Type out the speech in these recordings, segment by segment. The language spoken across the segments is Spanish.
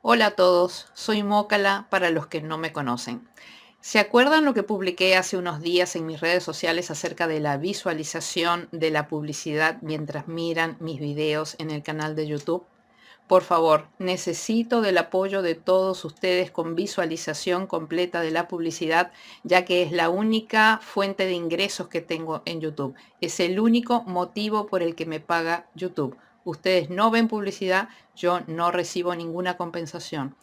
Hola a todos, soy Mócala para los que no me conocen. ¿Se acuerdan lo que publiqué hace unos días en mis redes sociales acerca de la visualización de la publicidad mientras miran mis videos en el canal de YouTube? Por favor, necesito del apoyo de todos ustedes con visualización completa de la publicidad, ya que es la única fuente de ingresos que tengo en YouTube. Es el único motivo por el que me paga YouTube. Ustedes no ven publicidad, yo no recibo ninguna compensación.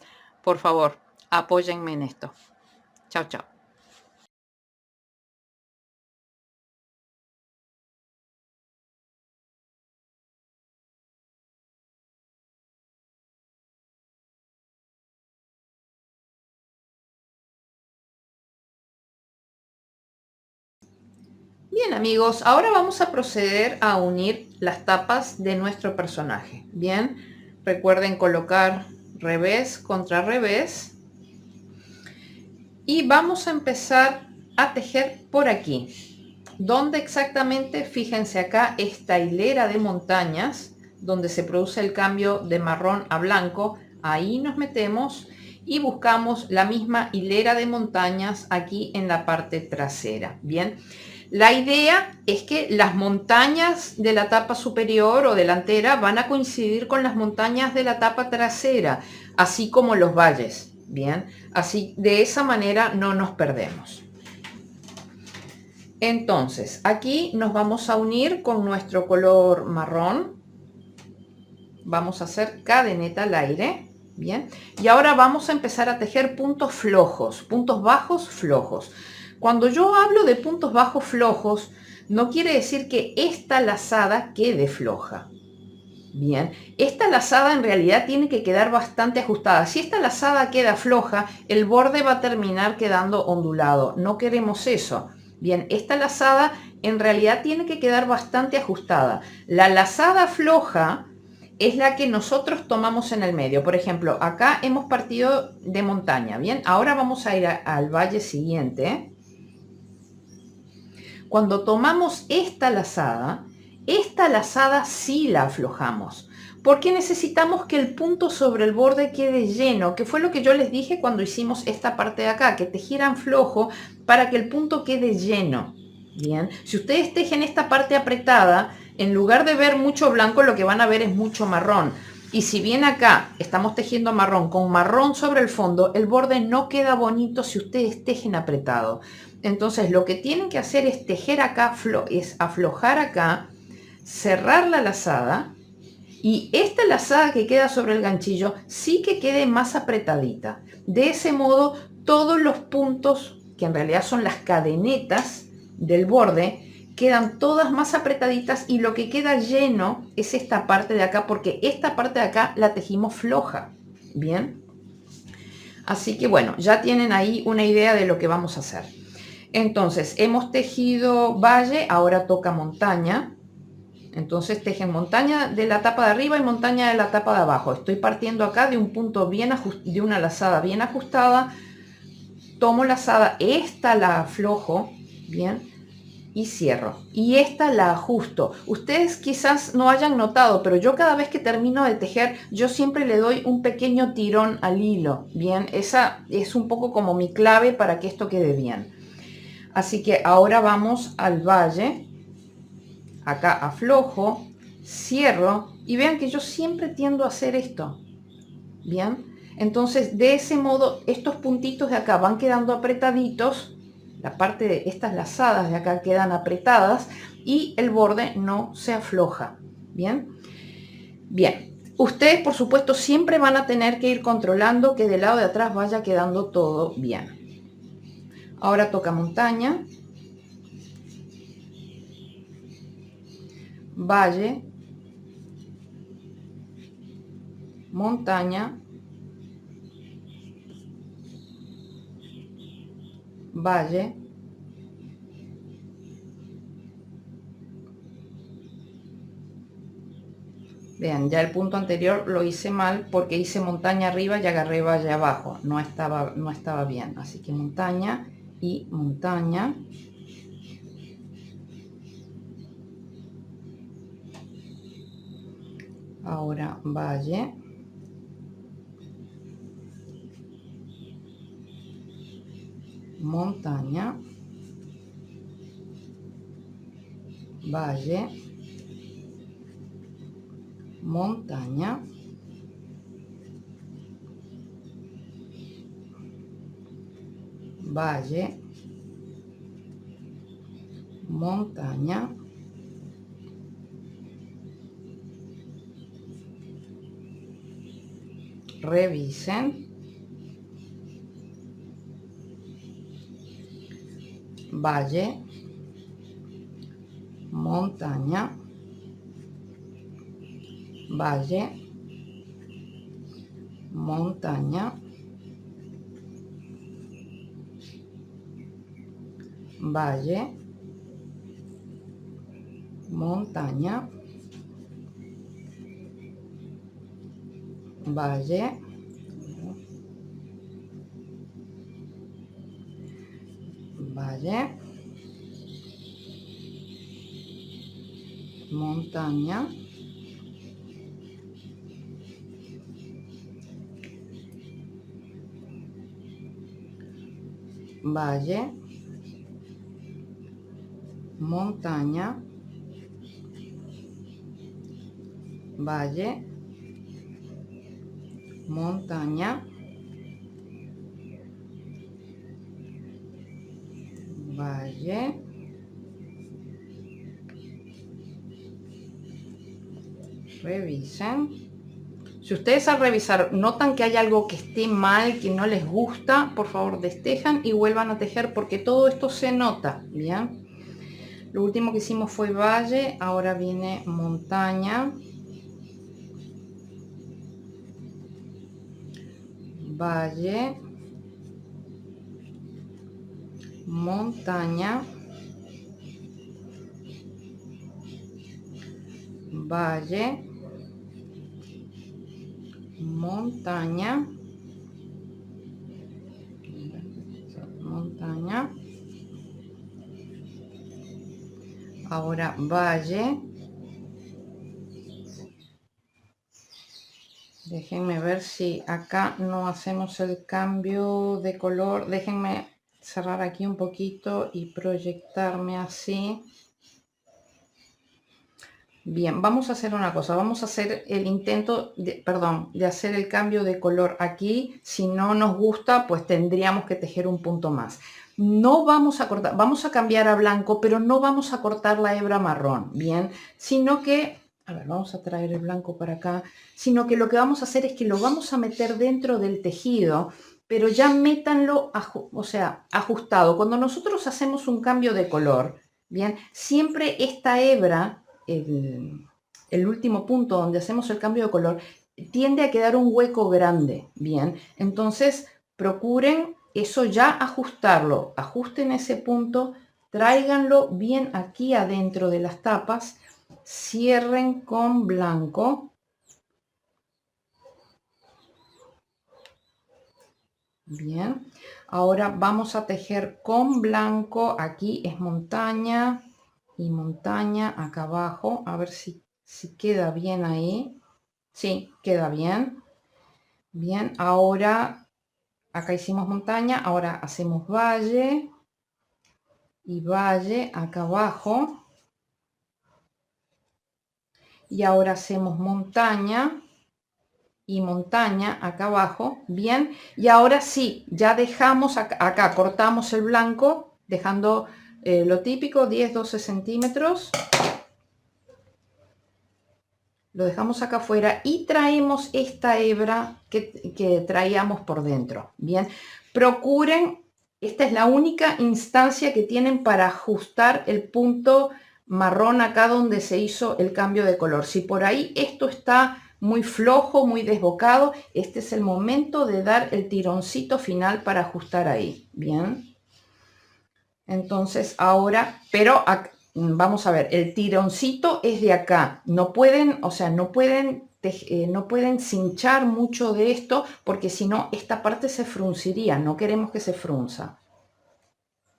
Por favor, apóyenme en esto. Chao, chao. Bien amigos, ahora vamos a proceder a unir las tapas de nuestro personaje. Bien, recuerden colocar revés contra revés y vamos a empezar a tejer por aquí. ¿Dónde exactamente? Fíjense acá esta hilera de montañas donde se produce el cambio de marrón a blanco. Ahí nos metemos y buscamos la misma hilera de montañas aquí en la parte trasera. Bien. La idea es que las montañas de la tapa superior o delantera van a coincidir con las montañas de la tapa trasera, así como los valles. Bien, así de esa manera no nos perdemos. Entonces, aquí nos vamos a unir con nuestro color marrón. Vamos a hacer cadeneta al aire. Bien, y ahora vamos a empezar a tejer puntos flojos, puntos bajos flojos. Cuando yo hablo de puntos bajos flojos, no quiere decir que esta lazada quede floja. Bien, esta lazada en realidad tiene que quedar bastante ajustada. Si esta lazada queda floja, el borde va a terminar quedando ondulado. No queremos eso. Bien, esta lazada en realidad tiene que quedar bastante ajustada. La lazada floja es la que nosotros tomamos en el medio. Por ejemplo, acá hemos partido de montaña. Bien, ahora vamos a ir al valle siguiente. Cuando tomamos esta lazada sí la aflojamos, porque necesitamos que el punto sobre el borde quede lleno, que fue lo que yo les dije cuando hicimos esta parte de acá, que tejieran flojo para que el punto quede lleno. Bien, si ustedes tejen esta parte apretada, en lugar de ver mucho blanco, lo que van a ver es mucho marrón. Y si bien acá estamos tejiendo marrón con marrón sobre el fondo, el borde no queda bonito si ustedes tejen apretado. Entonces lo que tienen que hacer es tejer acá, es aflojar acá, cerrar la lazada y esta lazada que queda sobre el ganchillo sí que quede más apretadita. De ese modo todos los puntos, que en realidad son las cadenetas del borde, quedan todas más apretaditas y lo que queda lleno es esta parte de acá, porque esta parte de acá la tejimos floja. Bien, así que bueno, ya tienen ahí una idea de lo que vamos a hacer. Entonces, hemos tejido valle, ahora toca montaña. Entonces tejen montaña de la tapa de arriba y montaña de la tapa de abajo. Estoy partiendo acá de un punto bien ajustado, de una lazada bien ajustada. Tomo lazada, esta la aflojo, bien, y cierro. Y esta la ajusto. Ustedes quizás no hayan notado, pero yo cada vez que termino de tejer, yo siempre le doy un pequeño tirón al hilo, bien. Esa es un poco como mi clave para que esto quede bien. Así que ahora vamos al valle, acá aflojo, cierro y vean que yo siempre tiendo a hacer esto, ¿bien? Entonces de ese modo estos puntitos de acá van quedando apretaditos, la parte de estas lazadas de acá quedan apretadas y el borde no se afloja, ¿bien? Bien, ustedes por supuesto siempre van a tener que ir controlando que del lado de atrás vaya quedando todo bien. Ahora toca montaña, valle, montaña, valle, vean, ya el punto anterior lo hice mal porque hice montaña arriba y agarré valle abajo, no estaba bien, así que montaña y montaña, ahora valle, montaña, valle, montaña, valle, montaña, revisen, valle, montaña, valle, montaña, valle, montaña, valle, valle, montaña, valle, montaña, valle, montaña, valle, revisen. Si ustedes al revisar notan que hay algo que esté mal, que no les gusta, por favor destejan y vuelvan a tejer porque todo esto se nota, ¿bien? Lo último que hicimos fue valle, ahora viene montaña, valle, montaña, valle, montaña, montaña, ahora valle, déjenme ver si acá no hacemos el cambio de color, déjenme cerrar aquí un poquito y proyectarme así. Bien, vamos a hacer una cosa, vamos a hacer el intento de hacer el cambio de color aquí. Si no nos gusta, pues tendríamos que tejer un punto más. No vamos a cortar, vamos a cambiar a blanco, pero no vamos a cortar la hebra marrón, bien, sino que, a ver, vamos a traer el blanco para acá, sino que lo que vamos a hacer es que lo vamos a meter dentro del tejido, pero ya métanlo, o sea, ajustado. Cuando nosotros hacemos un cambio de color, bien, siempre esta hebra, el último punto donde hacemos el cambio de color, tiende a quedar un hueco grande, bien, entonces procuren eso ya ajustarlo, ajusten ese punto, tráiganlo bien aquí adentro de las tapas, cierren con blanco, bien, ahora vamos a tejer con blanco, aquí es montaña y montaña acá abajo, a ver si queda bien ahí. Sí, queda bien. Bien, ahora acá hicimos montaña, ahora hacemos valle y valle acá abajo. Y ahora hacemos montaña y montaña acá abajo. Bien, y ahora sí, ya dejamos acá, cortamos el blanco, dejando lo típico, 10-12 centímetros. Lo dejamos acá afuera y traemos esta hebra que traíamos por dentro. Bien, procuren, esta es la única instancia que tienen para ajustar el punto marrón acá donde se hizo el cambio de color. Si por ahí esto está muy flojo, muy desbocado, este es el momento de dar el tironcito final para ajustar ahí. Bien, entonces ahora, pero vamos a ver, el tironcito es de acá. No pueden, o sea, no pueden cinchar mucho de esto porque si no, esta parte se frunciría. No queremos que se frunza.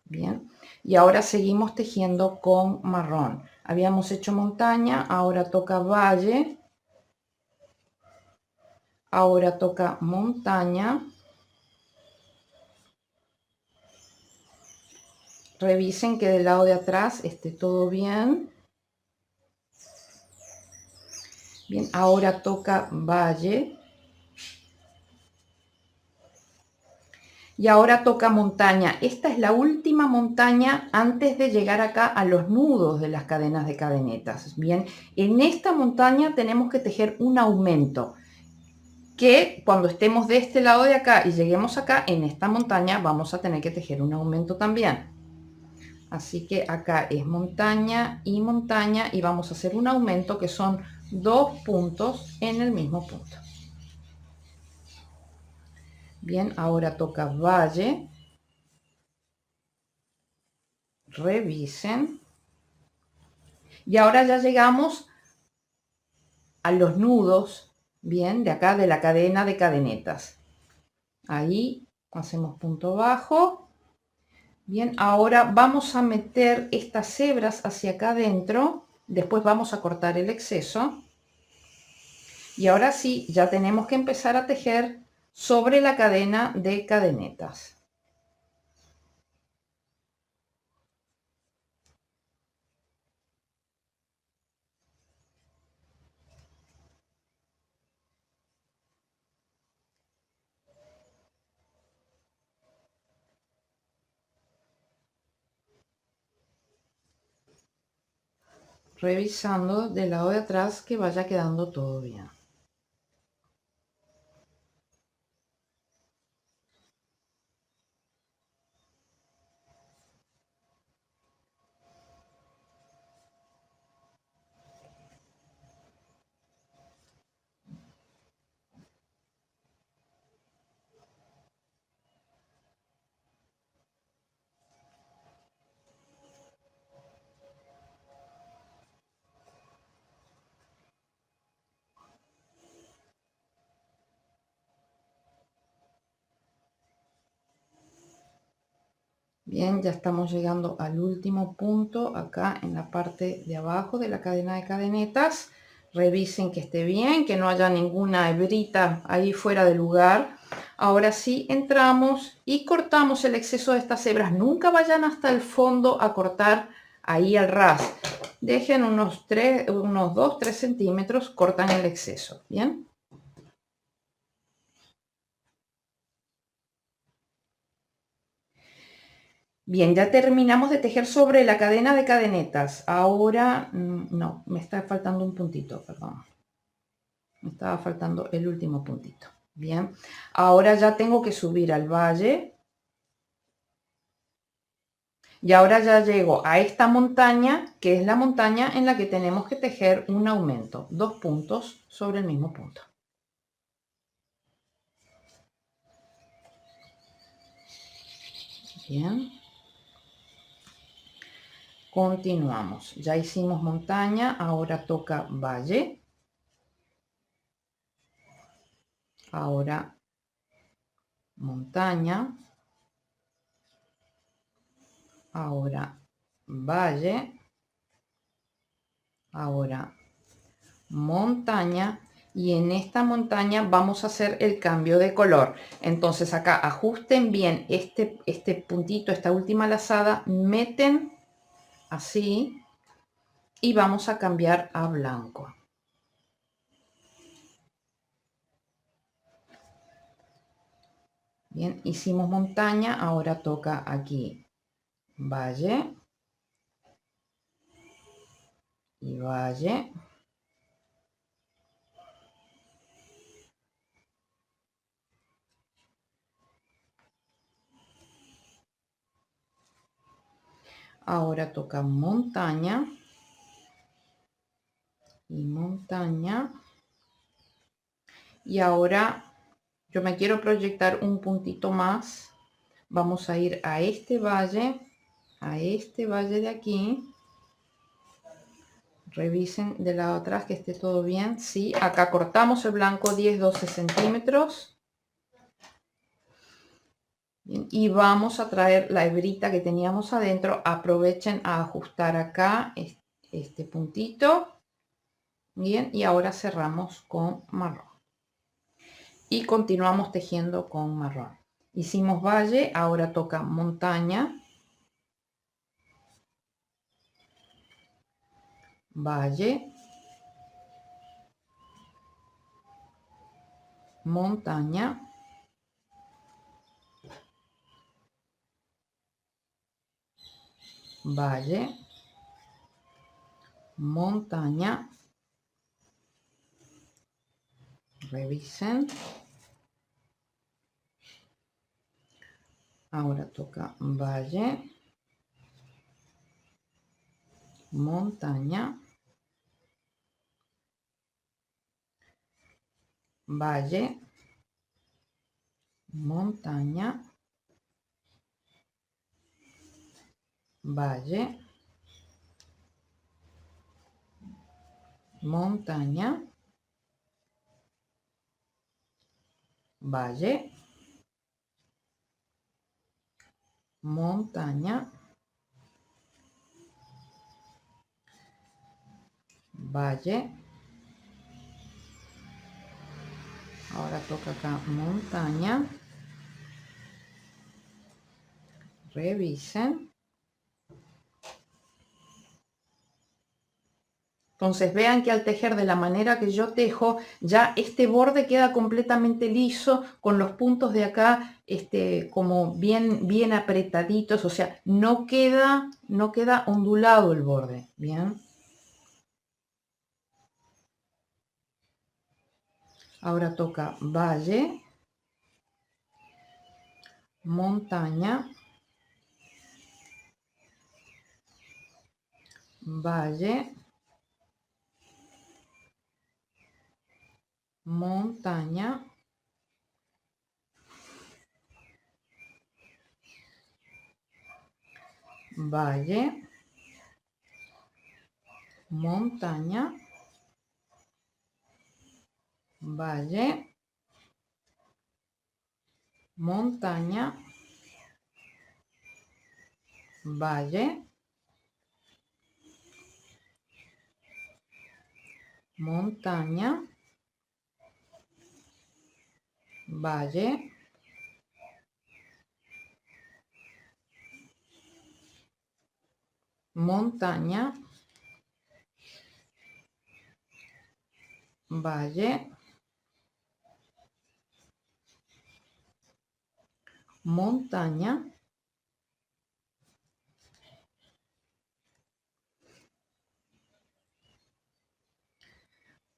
Bien. Y ahora seguimos tejiendo con marrón. Habíamos hecho montaña, ahora toca valle. Ahora toca montaña. Revisen que del lado de atrás esté todo bien. Bien, ahora toca valle. Y ahora toca montaña. Esta es la última montaña antes de llegar acá a los nudos de las cadenas de cadenetas. Bien, en esta montaña tenemos que tejer un aumento, que cuando estemos de este lado de acá y lleguemos acá, en esta montaña vamos a tener que tejer un aumento también. Así que acá es montaña y vamos a hacer un aumento que son 2 puntos en el mismo punto. Bien, ahora toca valle. Revisen. Y ahora ya llegamos a los nudos, bien, de acá de la cadena de cadenetas. Ahí hacemos punto bajo. Bien, ahora vamos a meter estas hebras hacia acá adentro. Después vamos a cortar el exceso. Y ahora sí, ya tenemos que empezar a tejer sobre la cadena de cadenetas. Revisando del lado de atrás que vaya quedando todo bien. Bien, ya estamos llegando al último punto acá en la parte de abajo de la cadena de cadenetas. Revisen que esté bien, que no haya ninguna hebrita ahí fuera de lugar. Ahora sí entramos y cortamos el exceso de estas hebras. Nunca vayan hasta el fondo a cortar ahí al ras. Dejen unos 2-3 centímetros, cortan el exceso. Bien. Bien, ya terminamos de tejer sobre la cadena de cadenetas. Ahora, no, me está faltando un puntito, perdón. Me estaba faltando el último puntito. Bien, ahora ya tengo que subir al valle. Y ahora ya llego a esta montaña, que es la montaña en la que tenemos que tejer un aumento. 2 puntos sobre el mismo punto. Bien. Continuamos. Ya hicimos montaña, ahora toca valle. Ahora montaña. Ahora valle. Ahora montaña. Y en esta montaña vamos a hacer el cambio de color. Entonces acá ajusten bien este puntito, esta última lazada, meten así y vamos a cambiar a blanco. Bien, hicimos montaña, ahora toca aquí valle y valle. Ahora toca montaña y montaña. Y ahora yo me quiero proyectar un puntito más. Vamos a ir a este valle de aquí. Revisen del lado atrás que esté todo bien. Sí, acá cortamos el blanco 10-12 centímetros. Bien, y vamos a traer la hebrita que teníamos adentro. Aprovechen a ajustar acá este puntito. Bien, y ahora cerramos con marrón. Y continuamos tejiendo con marrón. Hicimos valle, ahora toca montaña. valle, montaña, valle, montaña, revisen. Ahora toca valle, montaña, valle, montaña, valle, montaña, valle, montaña, valle. Ahora toca acá montaña, revisen. Entonces vean que al tejer de la manera que yo tejo, ya este borde queda completamente liso, con los puntos de acá como bien apretaditos, o sea, no queda ondulado el borde, ¿bien? Ahora toca valle, montaña, valle, montaña, valle, montaña, valle, montaña, valle, montaña, valle, montaña, valle, montaña,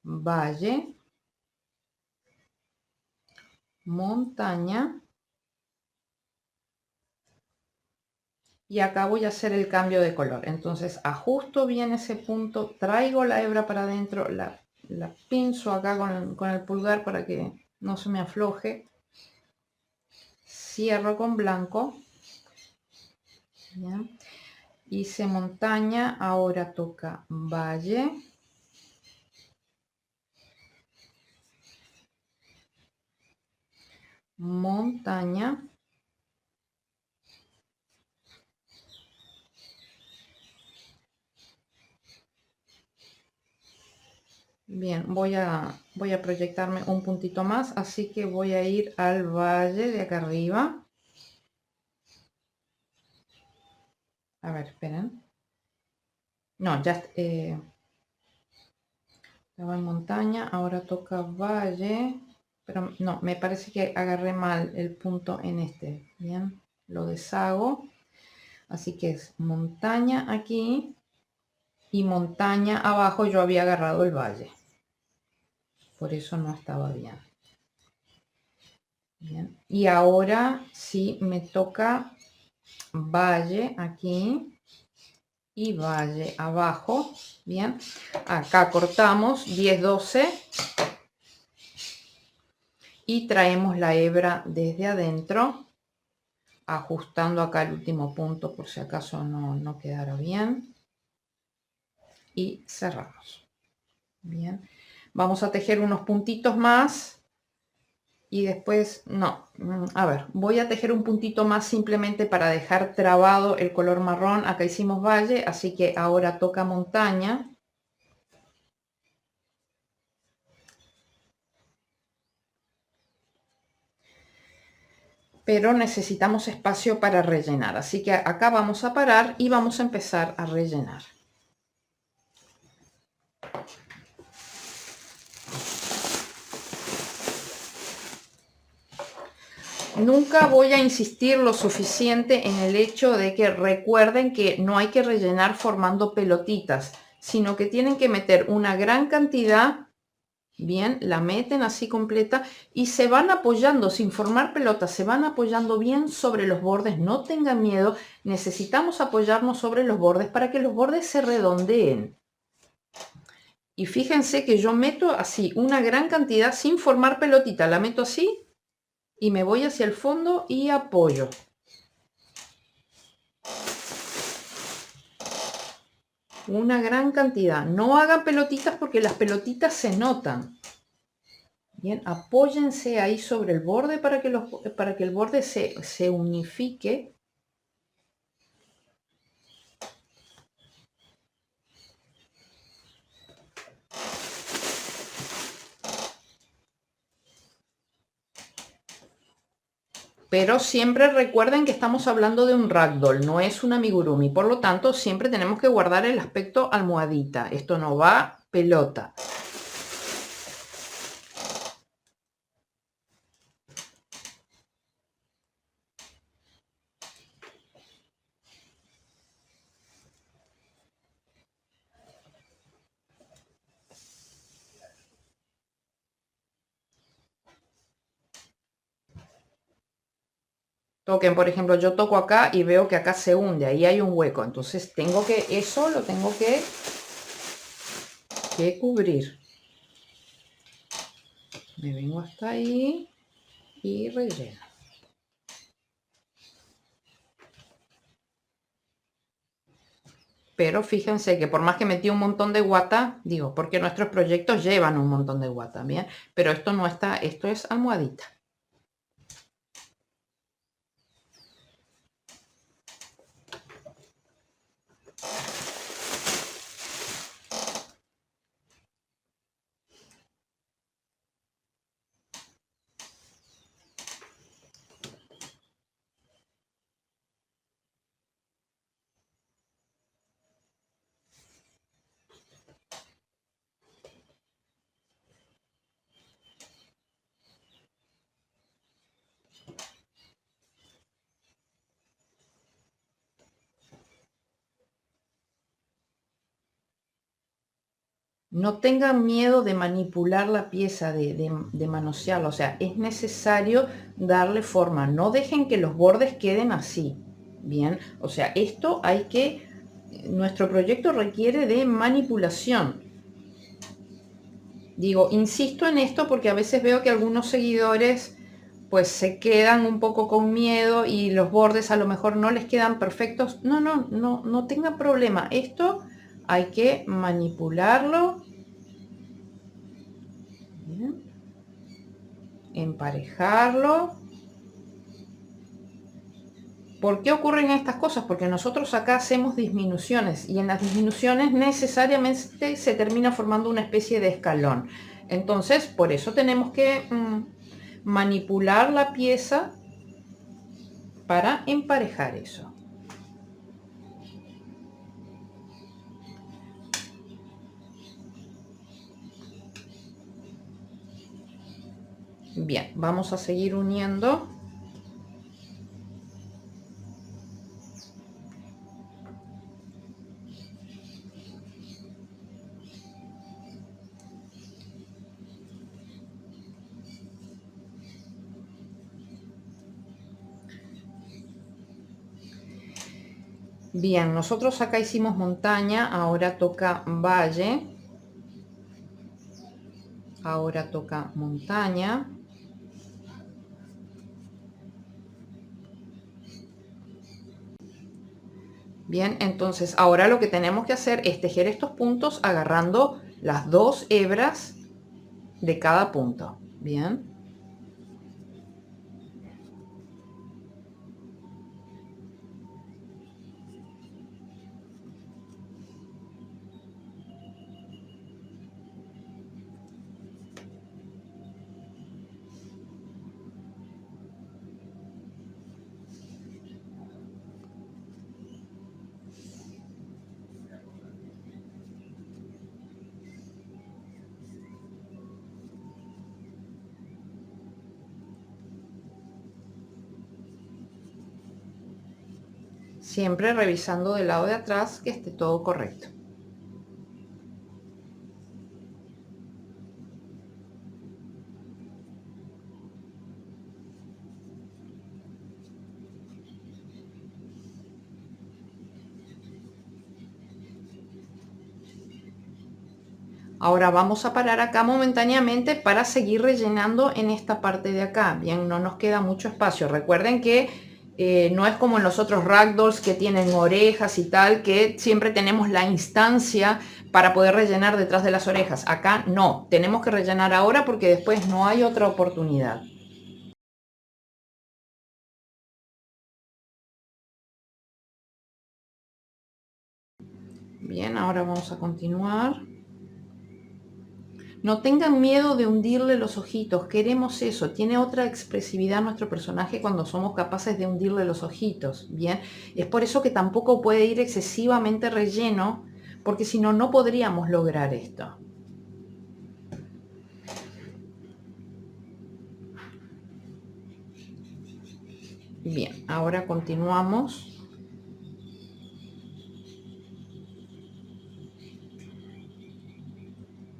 valle, montaña, y acá voy a hacer el cambio de color. Entonces ajusto bien ese punto, traigo la hebra para adentro, la pinzo acá con el pulgar para que no se me afloje, cierro con blanco. Bien. Hice montaña, ahora toca valle, montaña, bien, voy a proyectarme un puntito más, así que voy a ir al valle de acá arriba. A ver, esperen. No, ya estaba en montaña, ahora toca valle, pero no, me parece que agarré mal el punto en este. Bien, lo deshago. Así que es montaña aquí y montaña abajo. Yo había agarrado el valle, por eso no estaba bien. Bien, y ahora sí me toca valle aquí y valle abajo. Bien, acá cortamos 10 12 y traemos la hebra desde adentro, ajustando acá el último punto por si acaso no quedara bien, y cerramos. Bien, vamos a tejer unos puntitos más y después no, a ver, voy a tejer un puntito más simplemente para dejar trabado el color marrón. Acá hicimos valle, así que ahora toca montaña. Pero necesitamos espacio para rellenar, así que acá vamos a parar y vamos a empezar a rellenar. Nunca voy a insistir lo suficiente en el hecho de que recuerden que no hay que rellenar formando pelotitas, sino que tienen que meter una gran cantidad, bien, la meten así completa y se van apoyando sin formar pelotas, se van apoyando bien sobre los bordes, no tengan miedo, necesitamos apoyarnos sobre los bordes para que los bordes se redondeen. Y fíjense que yo meto así una gran cantidad sin formar pelotita, la meto así y me voy hacia el fondo y apoyo. Una gran cantidad. No hagan pelotitas porque las pelotitas se notan. Bien, apóyense ahí sobre el borde para que el borde se unifique. Pero siempre recuerden que estamos hablando de un ragdoll, no es un amigurumi. Por lo tanto, siempre tenemos que guardar el aspecto almohadita. Esto no va pelota. Toquen, por ejemplo, yo toco acá y veo que acá se hunde, ahí hay un hueco. Entonces eso lo tengo que cubrir. Me vengo hasta ahí y relleno. Pero fíjense que por más que metí un montón de guata, digo, porque nuestros proyectos llevan un montón de guata, ¿bien? Pero esto no está, esto es almohadita. No tengan miedo de manipular la pieza, de manosearla. O sea, es necesario darle forma. No dejen que los bordes queden así. Bien, o sea, esto hay que... Nuestro proyecto requiere de manipulación. Digo, insisto en esto porque a veces veo que algunos seguidores pues se quedan un poco con miedo y los bordes a lo mejor no les quedan perfectos. No tengan problema. Esto hay que manipularlo. Bien. Emparejarlo. ¿Por qué ocurren estas cosas? Porque nosotros acá hacemos disminuciones y en las disminuciones necesariamente se termina formando una especie de escalón. Entonces, por eso tenemos que manipular la pieza para emparejar eso. Bien, vamos a seguir uniendo. Bien, nosotros acá hicimos montaña, ahora toca valle. Ahora toca montaña. Bien, entonces ahora lo que tenemos que hacer es tejer estos puntos agarrando las dos hebras de cada punto. Bien. siempre revisando del lado de atrás que esté todo correcto. Ahora vamos a parar acá momentáneamente para seguir rellenando en esta parte de acá. Bien, no nos queda mucho espacio. Recuerden que no es como en los otros ragdolls que tienen orejas y tal, que siempre tenemos la instancia para poder rellenar detrás de las orejas. Acá no, tenemos que rellenar ahora porque después no hay otra oportunidad. Bien, ahora vamos a continuar. No tengan miedo de hundirle los ojitos, queremos eso. Tiene otra expresividad nuestro personaje cuando somos capaces de hundirle los ojitos, ¿bien? Es por eso que tampoco puede ir excesivamente relleno, porque si no, no podríamos lograr esto. Bien, ahora continuamos.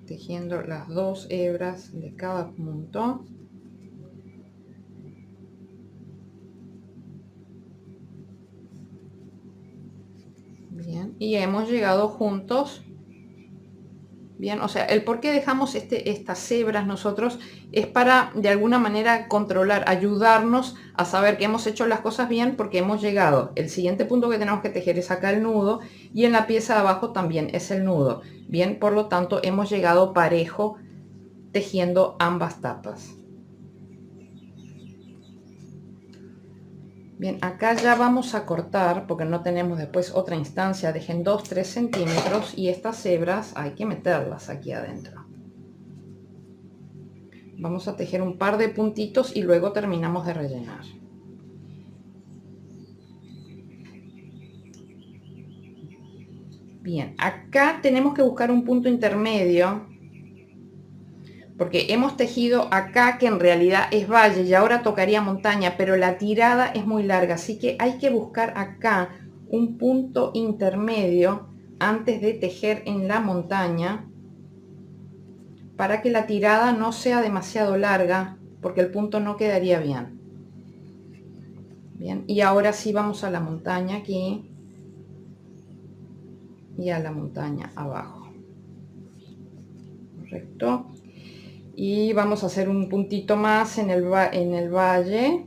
Tejiendo las 2 hebras de cada punto. Bien, y hemos llegado juntos. Bien, o sea, el por qué dejamos estas hebras nosotros es para de alguna manera controlar, ayudarnos a saber que hemos hecho las cosas bien porque hemos llegado. El siguiente punto que tenemos que tejer es acá el nudo y en la pieza de abajo también es el nudo. Bien, por lo tanto hemos llegado parejo tejiendo ambas tapas. Bien, acá ya vamos a cortar porque no tenemos después otra instancia. Dejen 2-3 centímetros y estas hebras hay que meterlas aquí adentro. Vamos a tejer un par de puntitos y luego terminamos de rellenar. Bien, acá tenemos que buscar un punto intermedio porque hemos tejido acá que en realidad es valle y ahora tocaría montaña, pero la tirada es muy larga, así que hay que buscar acá un punto intermedio antes de tejer en la montaña para que la tirada no sea demasiado larga porque el punto no quedaría bien. Bien, y ahora sí vamos a la montaña aquí y a la montaña abajo. Correcto. Y vamos a hacer un puntito más en el valle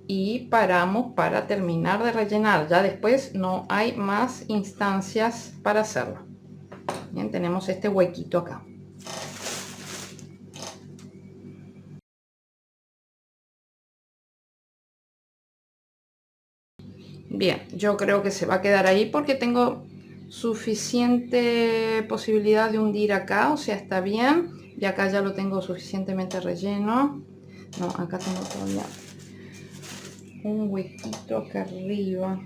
y paramos para terminar de rellenar. Ya después no hay más instancias para hacerlo. Bien, tenemos este huequito acá. Bien, yo creo que se va a quedar ahí porque tengo suficiente posibilidad de hundir acá, o sea, está bien. Y acá ya lo tengo suficientemente relleno. No, acá tengo todavía un huequito acá arriba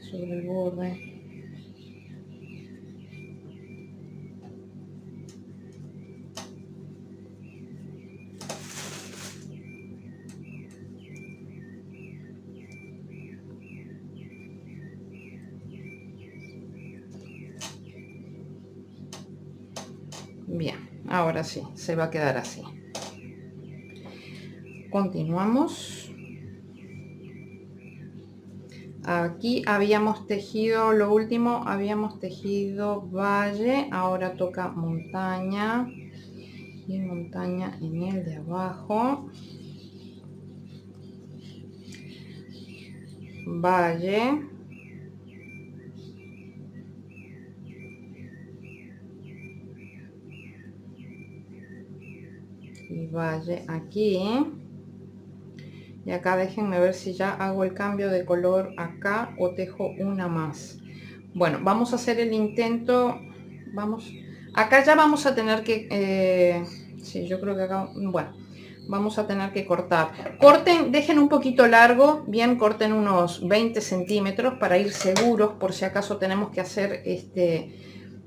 sobre el borde. Bien, ahora sí, se va a quedar así. Continuamos. Aquí habíamos tejido, lo último, habíamos tejido valle, ahora toca montaña y montaña en el de abajo. Valle. Y valle aquí. Y acá déjenme ver si ya hago el cambio de color acá o tejo una más. Bueno, vamos a hacer el intento. Vamos, acá ya vamos a tener que, sí, yo creo que acá, bueno, vamos a tener que cortar. Corten, dejen un poquito largo, bien, corten unos 20 centímetros para ir seguros por si acaso tenemos que hacer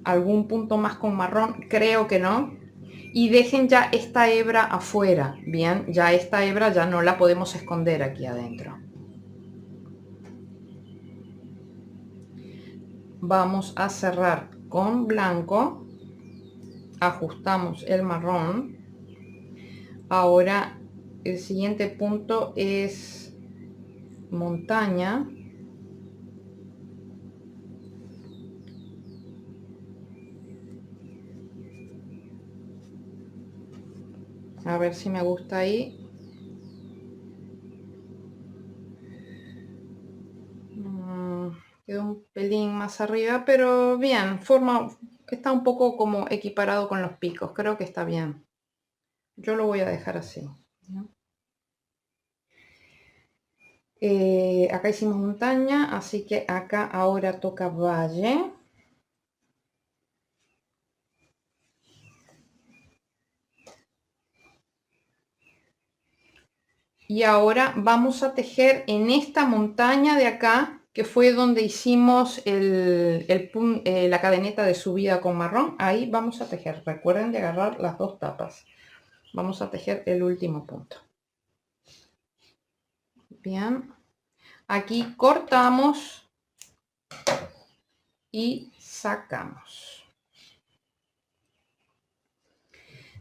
algún punto más con marrón, creo que no. Y dejen ya esta hebra afuera, bien, ya esta hebra ya no la podemos esconder aquí adentro. vamos a cerrar con blanco, ajustamos el marrón. Ahora el siguiente punto es montaña. A ver si me gusta ahí. Quedó un pelín más arriba, pero bien, está un poco como equiparado con los picos. Creo que está bien. Yo lo voy a dejar así, ¿no? Acá hicimos montaña, así que acá ahora toca valle. Y ahora vamos a tejer en esta montaña de acá, que fue donde hicimos la cadeneta de subida con marrón. Ahí vamos a tejer. Recuerden de agarrar las dos tapas. Vamos a tejer el último punto. Bien. Aquí cortamos y sacamos.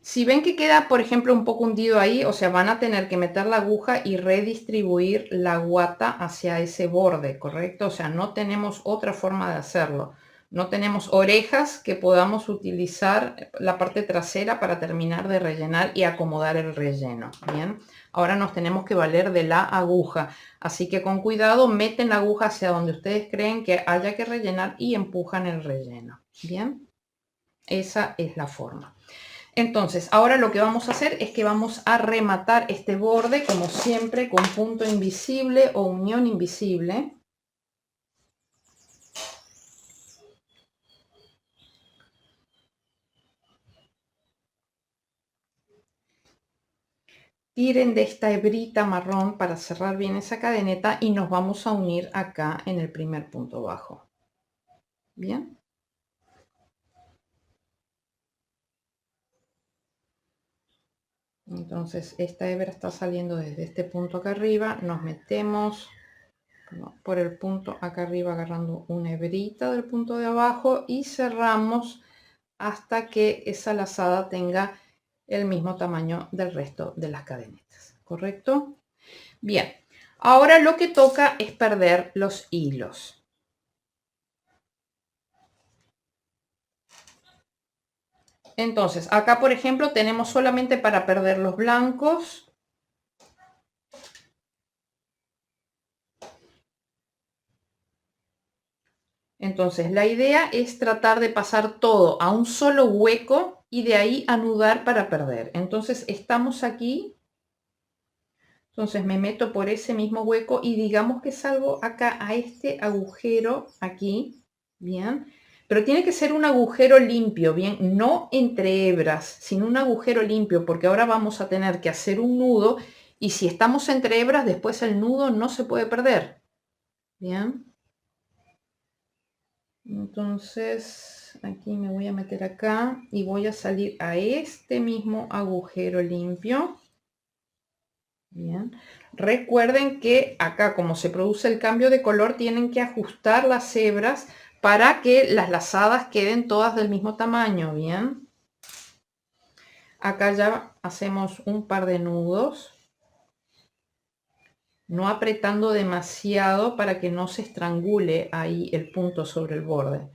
Si ven que queda, por ejemplo, un poco hundido ahí, o sea, van a tener que meter la aguja y redistribuir la guata hacia ese borde, ¿correcto? O sea, no tenemos otra forma de hacerlo. No tenemos orejas que podamos utilizar la parte trasera para terminar de rellenar y acomodar el relleno. Bien, ahora nos tenemos que valer de la aguja. Así que con cuidado meten la aguja hacia donde ustedes creen que haya que rellenar y empujan el relleno. Bien, esa es la forma. Entonces, ahora lo que vamos a hacer es que vamos a rematar este borde, como siempre, con punto invisible o unión invisible. Tiren de esta hebrita marrón para cerrar bien esa cadeneta y nos vamos a unir acá en el primer punto bajo. Bien. Entonces, esta hebra está saliendo desde este punto acá arriba. Nos metemos por el punto acá arriba agarrando una hebrita del punto de abajo y cerramos hasta que esa lazada tenga el mismo tamaño del resto de las cadenetas, ¿correcto? Bien, ahora lo que toca es perder los hilos. Entonces, acá por ejemplo tenemos solamente para perder los blancos. Entonces, la idea es tratar de pasar todo a un solo hueco y de ahí anudar para perder. Entonces, estamos aquí. Entonces, me meto por ese mismo hueco y digamos que salgo acá a este agujero aquí. Bien. Pero tiene que ser un agujero limpio, bien, no entre hebras, sino un agujero limpio, porque ahora vamos a tener que hacer un nudo y si estamos entre hebras, después el nudo no se puede perder. Bien. Entonces, aquí me voy a meter acá y voy a salir a este mismo agujero limpio. Bien. Recuerden que acá, como se produce el cambio de color, tienen que ajustar las hebras para que las lazadas queden todas del mismo tamaño. Bien. Acá ya hacemos un par de nudos. No apretando demasiado para que no se estrangule ahí el punto sobre el borde.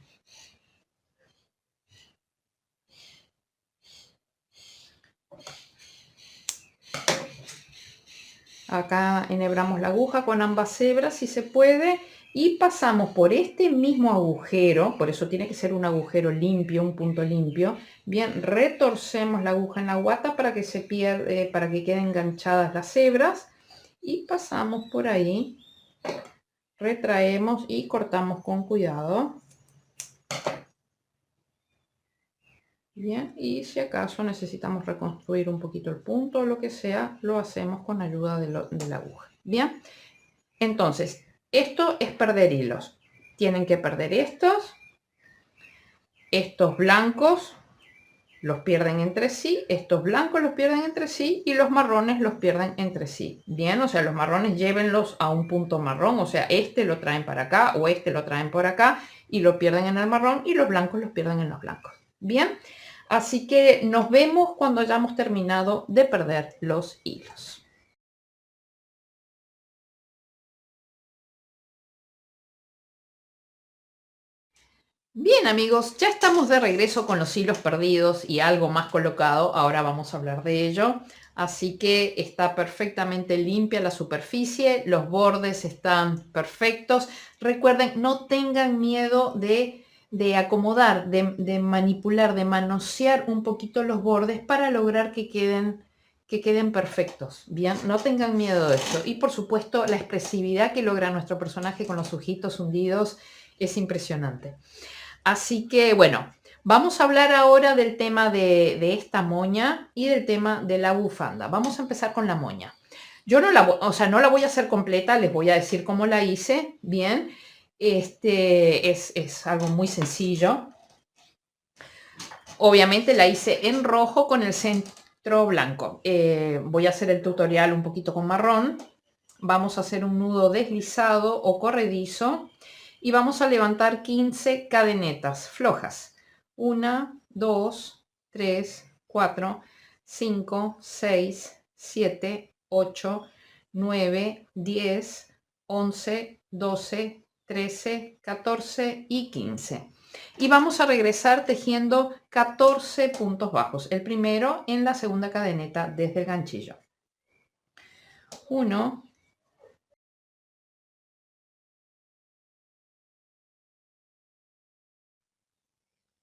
Acá enhebramos la aguja con ambas hebras si se puede y pasamos por este mismo agujero, por eso tiene que ser un agujero limpio, un punto limpio. Bien, retorcemos la aguja en la guata para que se pierda, para que queden enganchadas las hebras y pasamos por ahí, retraemos y cortamos con cuidado. Bien, y si acaso necesitamos reconstruir un poquito el punto o lo que sea, lo hacemos con ayuda de la aguja. Bien, entonces, esto es perder hilos. Tienen que perder estos blancos, los pierden entre sí, estos blancos los pierden entre sí y los marrones los pierden entre sí. Bien, o sea, los marrones llévenlos a un punto marrón, o sea, este lo traen para acá o este lo traen por acá y lo pierden en el marrón y los blancos los pierden en los blancos. Bien, así que nos vemos cuando hayamos terminado de perder los hilos. Bien amigos, ya estamos de regreso con los hilos perdidos y algo más colocado. Ahora vamos a hablar de ello. Así que está perfectamente limpia la superficie, los bordes están perfectos. Recuerden, no tengan miedo de acomodar, de manipular, de manosear un poquito los bordes para lograr que queden perfectos. Bien, no tengan miedo de esto. Y por supuesto, la expresividad que logra nuestro personaje con los ojitos hundidos es impresionante. Así que bueno, vamos a hablar ahora del tema de esta moña y del tema de la bufanda. Vamos a empezar con la moña. Yo no no la voy a hacer completa, les voy a decir cómo la hice, bien. Es algo muy sencillo. Obviamente la hice en rojo con el centro blanco. Voy a hacer el tutorial un poquito con marrón. Vamos a hacer un nudo deslizado o corredizo. Y vamos a levantar 15 cadenetas flojas. 1, 2, 3, 4, 5, 6, 7, 8, 9, 10, 11, 12, 13, 14 y 15. Y vamos a regresar tejiendo 14 puntos bajos. El primero en la segunda cadeneta desde el ganchillo. 1,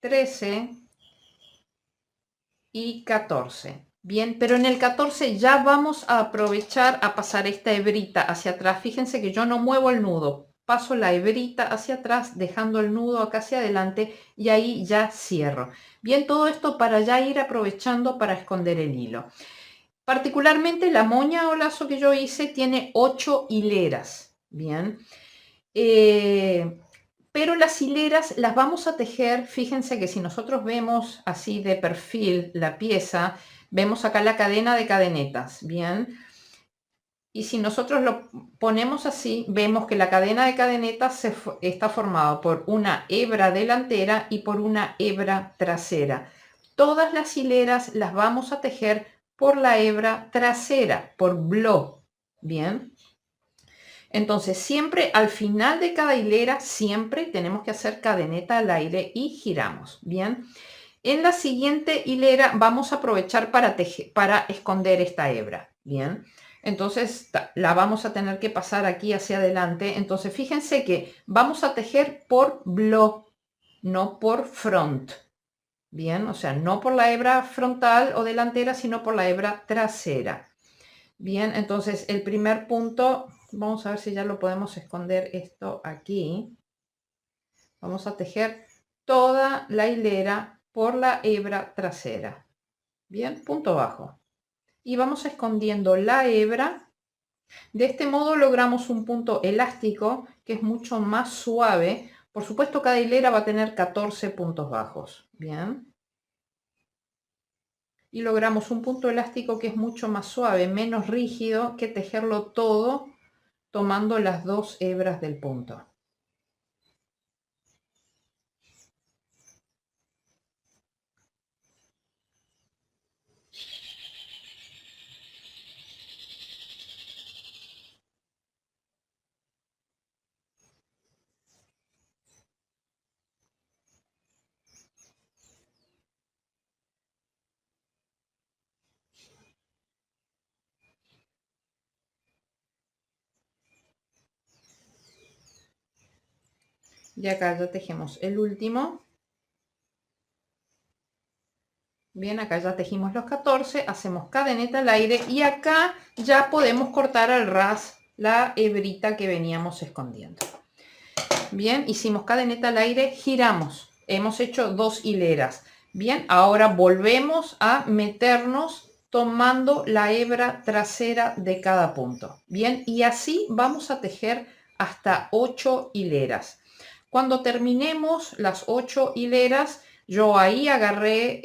13 y 14. Bien, pero en el 14 ya vamos a aprovechar a pasar esta hebrita hacia atrás. Fíjense que yo no muevo el nudo, paso la hebrita hacia atrás, dejando el nudo acá hacia adelante y ahí ya cierro. Bien, todo esto para ya ir aprovechando para esconder el hilo. Particularmente la moña o lazo que yo hice tiene 8 hileras. Bien. Pero las hileras las vamos a tejer, fíjense que si nosotros vemos así de perfil la pieza, vemos acá la cadena de cadenetas, ¿bien? Y si nosotros lo ponemos así, vemos que la cadena de cadenetas está formada por una hebra delantera y por una hebra trasera. Todas las hileras las vamos a tejer por la hebra trasera, por bloc, ¿bien? Entonces, siempre al final de cada hilera, siempre tenemos que hacer cadeneta al aire y giramos, ¿bien? En la siguiente hilera vamos a aprovechar para esconder esta hebra, ¿bien? Entonces, la vamos a tener que pasar aquí hacia adelante. Entonces, fíjense que vamos a tejer por bloc, no por front, ¿bien? O sea, no por la hebra frontal o delantera, sino por la hebra trasera. Bien, entonces el primer punto, vamos a ver si ya lo podemos esconder esto aquí. Vamos a tejer toda la hilera por la hebra trasera. Bien, punto bajo. Y vamos escondiendo la hebra. De este modo logramos un punto elástico que es mucho más suave. Por supuesto, cada hilera va a tener 14 puntos bajos. Bien. Y logramos un punto elástico que es mucho más suave, menos rígido que tejerlo todo tomando las dos hebras del punto. Y acá ya tejemos el último. Bien, acá ya tejimos los 14, hacemos cadeneta al aire y acá ya podemos cortar al ras la hebrita que veníamos escondiendo. Bien, hicimos cadeneta al aire, giramos, hemos hecho 2 hileras. Bien, ahora volvemos a meternos tomando la hebra trasera de cada punto. Bien, y así vamos a tejer hasta 8 hileras. Cuando terminemos las 8 hileras, Yo ahí agarré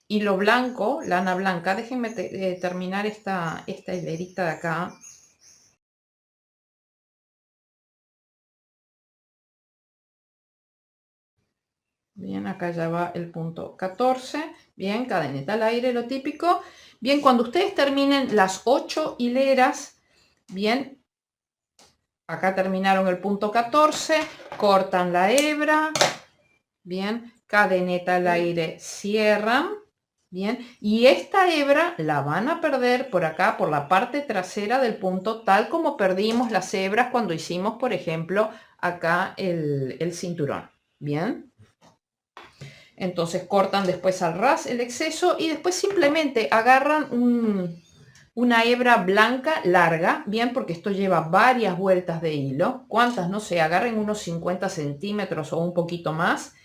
hilo blanco, lana blanca. Déjenme terminar esta hilerita de acá. Bien, acá ya va el punto 14. Bien, cadeneta al aire, lo típico. Bien, cuando ustedes terminen las 8 hileras, bien, acá terminaron el punto 14, cortan la hebra, bien, cadeneta al aire, cierran, bien, y esta hebra la van a perder por acá, por la parte trasera del punto, tal como perdimos las hebras cuando hicimos, por ejemplo, acá el cinturón, bien. Entonces cortan después al ras el exceso y después simplemente agarran una hebra blanca larga, bien, porque esto lleva varias vueltas de hilo. ¿Cuántas? No sé, agarren unos 50 centímetros o un poquito más.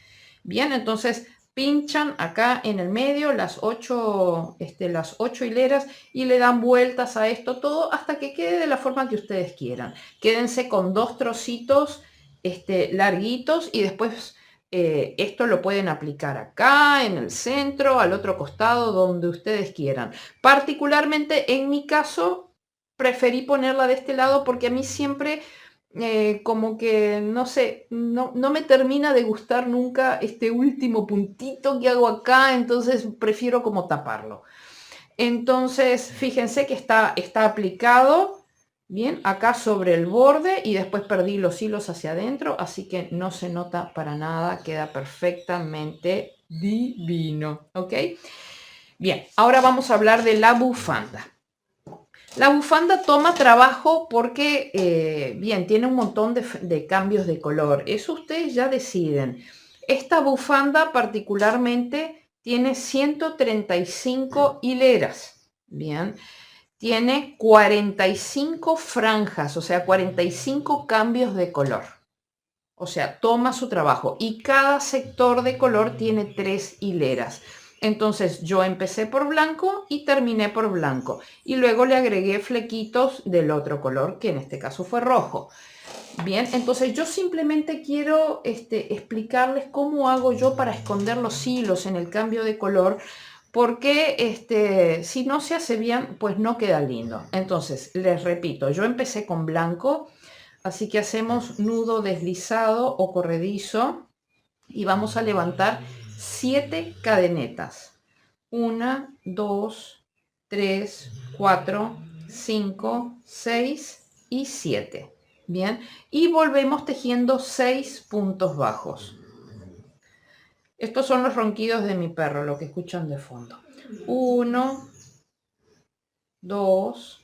Bien, entonces pinchan acá en el medio las 8 hileras y le dan vueltas a esto todo hasta que quede de la forma que ustedes quieran. Quédense con 2 trocitos larguitos y después esto lo pueden aplicar acá, en el centro, al otro costado, donde ustedes quieran. Particularmente en mi caso, preferí ponerla de este lado porque a mí siempre como que, no sé, no me termina de gustar nunca este último puntito que hago acá, entonces prefiero como taparlo. Entonces, fíjense que está aplicado bien acá sobre el borde y después perdí los hilos hacia adentro, así que no se nota para nada, queda perfectamente divino, ¿ok? Bien, ahora vamos a hablar de la bufanda. La bufanda toma trabajo porque, bien, tiene un montón de cambios de color. Eso ustedes ya deciden. Esta bufanda particularmente tiene 135 hileras. Bien, tiene 45 franjas, o sea, 45 cambios de color. O sea, toma su trabajo y cada sector de color tiene 3 hileras. Entonces yo empecé por blanco y terminé por blanco. Y luego le agregué flequitos del otro color, que en este caso fue rojo. Bien, entonces yo simplemente quiero explicarles cómo hago yo para esconder los hilos en el cambio de color. Porque si no se hace bien, pues no queda lindo. Entonces, les repito, yo empecé con blanco. Así que hacemos nudo deslizado o corredizo y vamos a levantar 7 cadenetas. 1, 2, 3, 4, 5, 6 y 7. Bien, y volvemos tejiendo 6 puntos bajos. Estos son los ronquidos de mi perro, lo que escuchan de fondo. 1, 2,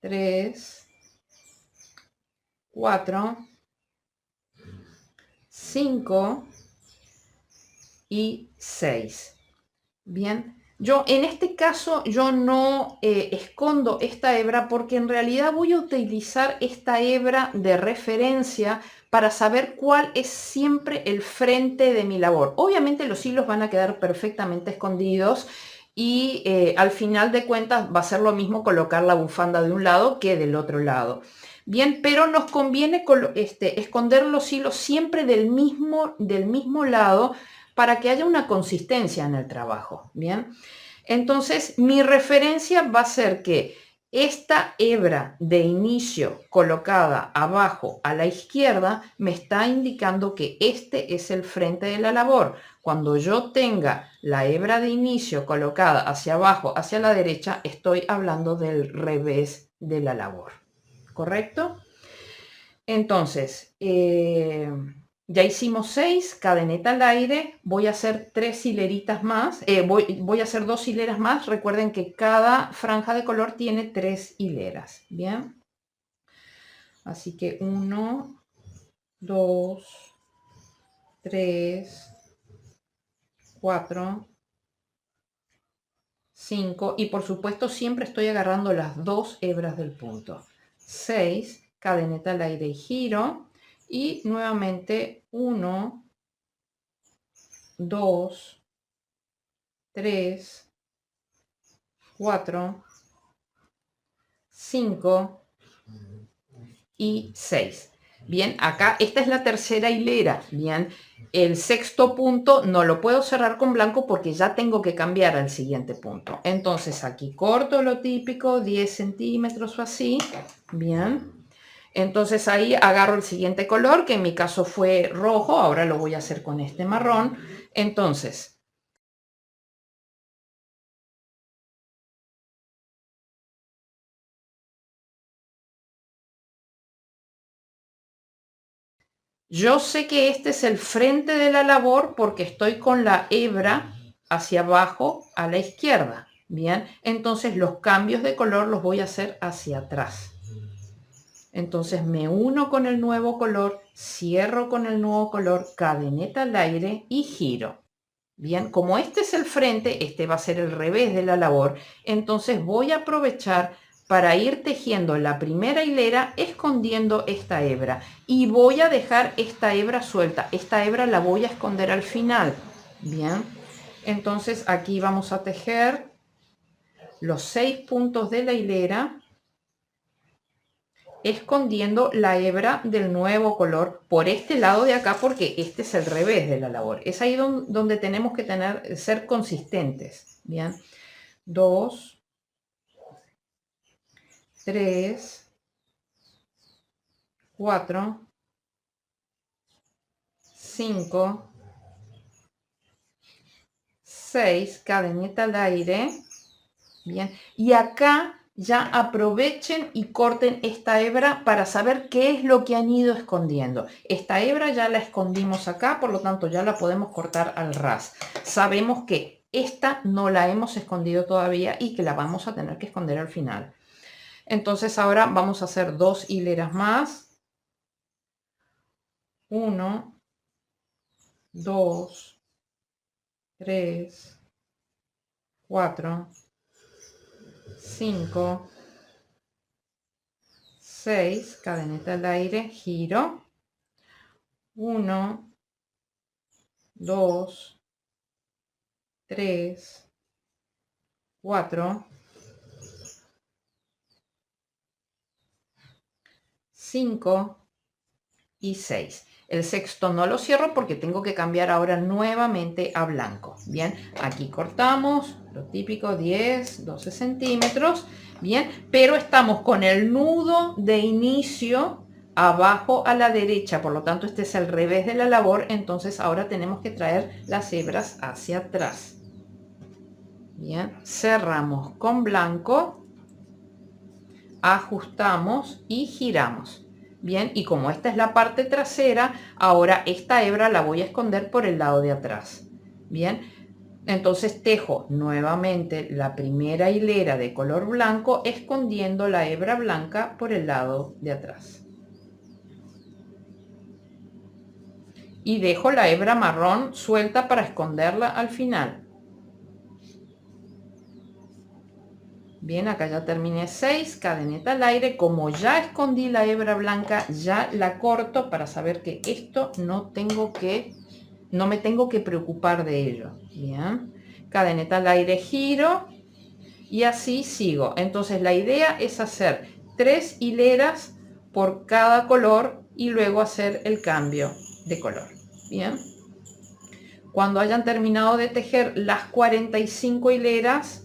3, 4, 5 y 6. Bien, yo en este caso yo no escondo esta hebra porque en realidad voy a utilizar esta hebra de referencia para saber cuál es siempre el frente de mi labor. Obviamente los hilos van a quedar perfectamente escondidos y al final de cuentas va a ser lo mismo colocar la bufanda de un lado que del otro lado. Bien, pero nos conviene esconder los hilos siempre del mismo lado para que haya una consistencia en el trabajo, ¿bien? Entonces, mi referencia va a ser que esta hebra de inicio colocada abajo a la izquierda me está indicando que este es el frente de la labor. Cuando yo tenga la hebra de inicio colocada hacia abajo, hacia la derecha, estoy hablando del revés de la labor, ¿correcto? Entonces, ya hicimos 6, cadeneta al aire, voy a hacer 3 hileritas más, voy a hacer 2 hileras más, recuerden que cada franja de color tiene 3 hileras, ¿bien? Así que 1, 2, 3, 4, 5 y por supuesto siempre estoy agarrando las 2 hebras del punto. 6, cadeneta al aire y giro y nuevamente 1, 2, 3, 4, 5 y 6. Bien, acá esta es la tercera hilera. Bien, el sexto punto no lo puedo cerrar con blanco porque ya tengo que cambiar al siguiente punto. Entonces aquí corto lo típico, 10 centímetros o así. Bien. Entonces ahí agarro el siguiente color, que en mi caso fue rojo, ahora lo voy a hacer con este marrón. Entonces, yo sé que este es el frente de la labor porque estoy con la hebra hacia abajo a la izquierda. Bien, entonces los cambios de color los voy a hacer hacia atrás. Entonces me uno con el nuevo color, cierro con el nuevo color, cadeneta al aire y giro. Bien, como este es el frente, este va a ser el revés de la labor, entonces voy a aprovechar para ir tejiendo la primera hilera escondiendo esta hebra y voy a dejar esta hebra suelta. Esta hebra la voy a esconder al final. Bien, entonces aquí vamos a tejer los 6 puntos de la hilera escondiendo la hebra del nuevo color por este lado de acá porque este es el revés de la labor. Es ahí donde tenemos que ser consistentes. Bien, 2, 3, 4, 5, 6, cadeneta al aire. Bien, y acá ya aprovechen y corten esta hebra para saber qué es lo que han ido escondiendo. Esta hebra ya la escondimos acá, por lo tanto ya la podemos cortar al ras. Sabemos que esta no la hemos escondido todavía y que la vamos a tener que esconder al final. Entonces ahora vamos a hacer 2 hileras más. 1, 2, 3, 4, 5, 6, cadeneta al aire, giro. 1, 2, 3, 4, 5 y 6. El sexto no lo cierro porque tengo que cambiar ahora nuevamente a blanco. Bien, aquí cortamos, lo típico 10, 12 centímetros. Bien, pero estamos con el nudo de inicio abajo a la derecha, por lo tanto este es el revés de la labor, entonces ahora tenemos que traer las hebras hacia atrás. Bien, cerramos con blanco, ajustamos y giramos. Bien, y como esta es la parte trasera, ahora esta hebra la voy a esconder por el lado de atrás. Bien, entonces tejo nuevamente la primera hilera de color blanco escondiendo la hebra blanca por el lado de atrás. Y dejo la hebra marrón suelta para esconderla al final. Bien, acá ya terminé 6, cadeneta al aire. Como ya escondí la hebra blanca, ya la corto para saber que esto no me tengo que preocupar de ello. Bien, cadeneta al aire, giro y así sigo. Entonces la idea es hacer 3 hileras por cada color y luego hacer el cambio de color. Bien, cuando hayan terminado de tejer las 45 hileras,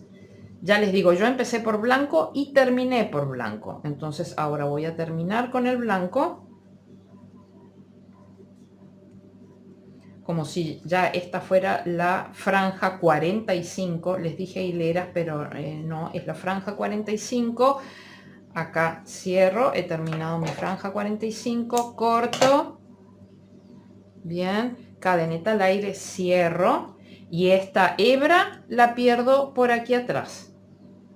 ya les digo, yo empecé por blanco y terminé por blanco. Entonces ahora voy a terminar con el blanco. Como si ya esta fuera la franja 45. Les dije hileras, pero no, es la franja 45. Acá cierro, he terminado mi franja 45. Corto. Bien, cadeneta al aire, cierro. Y esta hebra la pierdo por aquí atrás.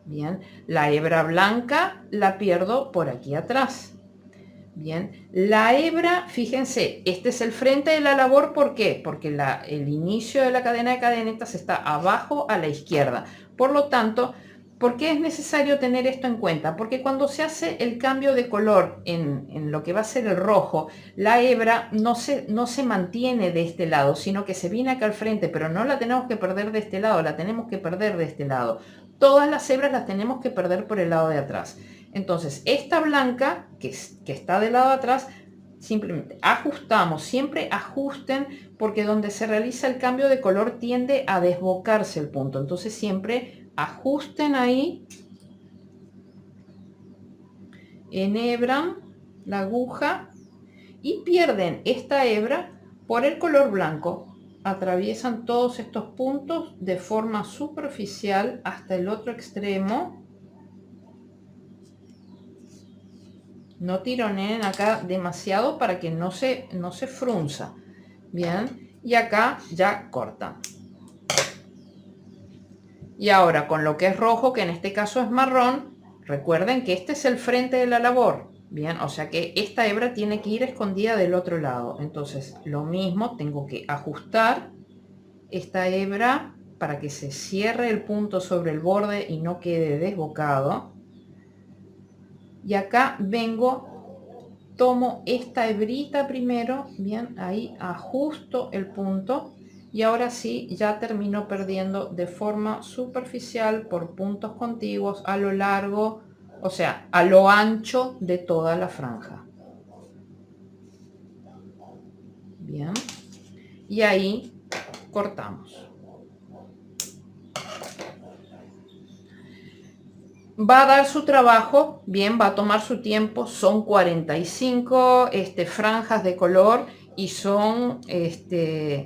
Bien, la hebra blanca la pierdo por aquí atrás. Bien, la hebra, fíjense, este es el frente de la labor, ¿por qué? Porque el inicio de la cadena de cadenetas está abajo a la izquierda. Por lo tanto, ¿por qué es necesario tener esto en cuenta? Porque cuando se hace el cambio de color en lo que va a ser el rojo, la hebra no se mantiene de este lado, sino que se viene acá al frente, pero no la tenemos que perder de este lado, la tenemos que perder de este lado. Todas las hebras las tenemos que perder por el lado de atrás. Entonces, esta blanca, que está del lado de atrás, simplemente ajustamos, siempre ajusten, porque donde se realiza el cambio de color tiende a desbocarse el punto, entonces siempre ajusten ahí, enhebran la aguja y pierden esta hebra por el color blanco, atraviesan todos estos puntos de forma superficial hasta el otro extremo. No tironeen acá demasiado para que no se frunza. Bien, y acá ya cortan. Y ahora con lo que es rojo, que en este caso es marrón, recuerden que este es el frente de la labor. Bien, o sea que esta hebra tiene que ir escondida del otro lado. Entonces lo mismo, tengo que ajustar esta hebra para que se cierre el punto sobre el borde y no quede desbocado. Y acá vengo, tomo esta hebrita primero, bien, ahí ajusto el punto y ahora sí ya termino perdiendo de forma superficial por puntos contiguos a lo largo, o sea, a lo ancho de toda la franja. Bien, y ahí cortamos. Va a dar su trabajo, bien, va a tomar su tiempo, son 45 franjas de color y son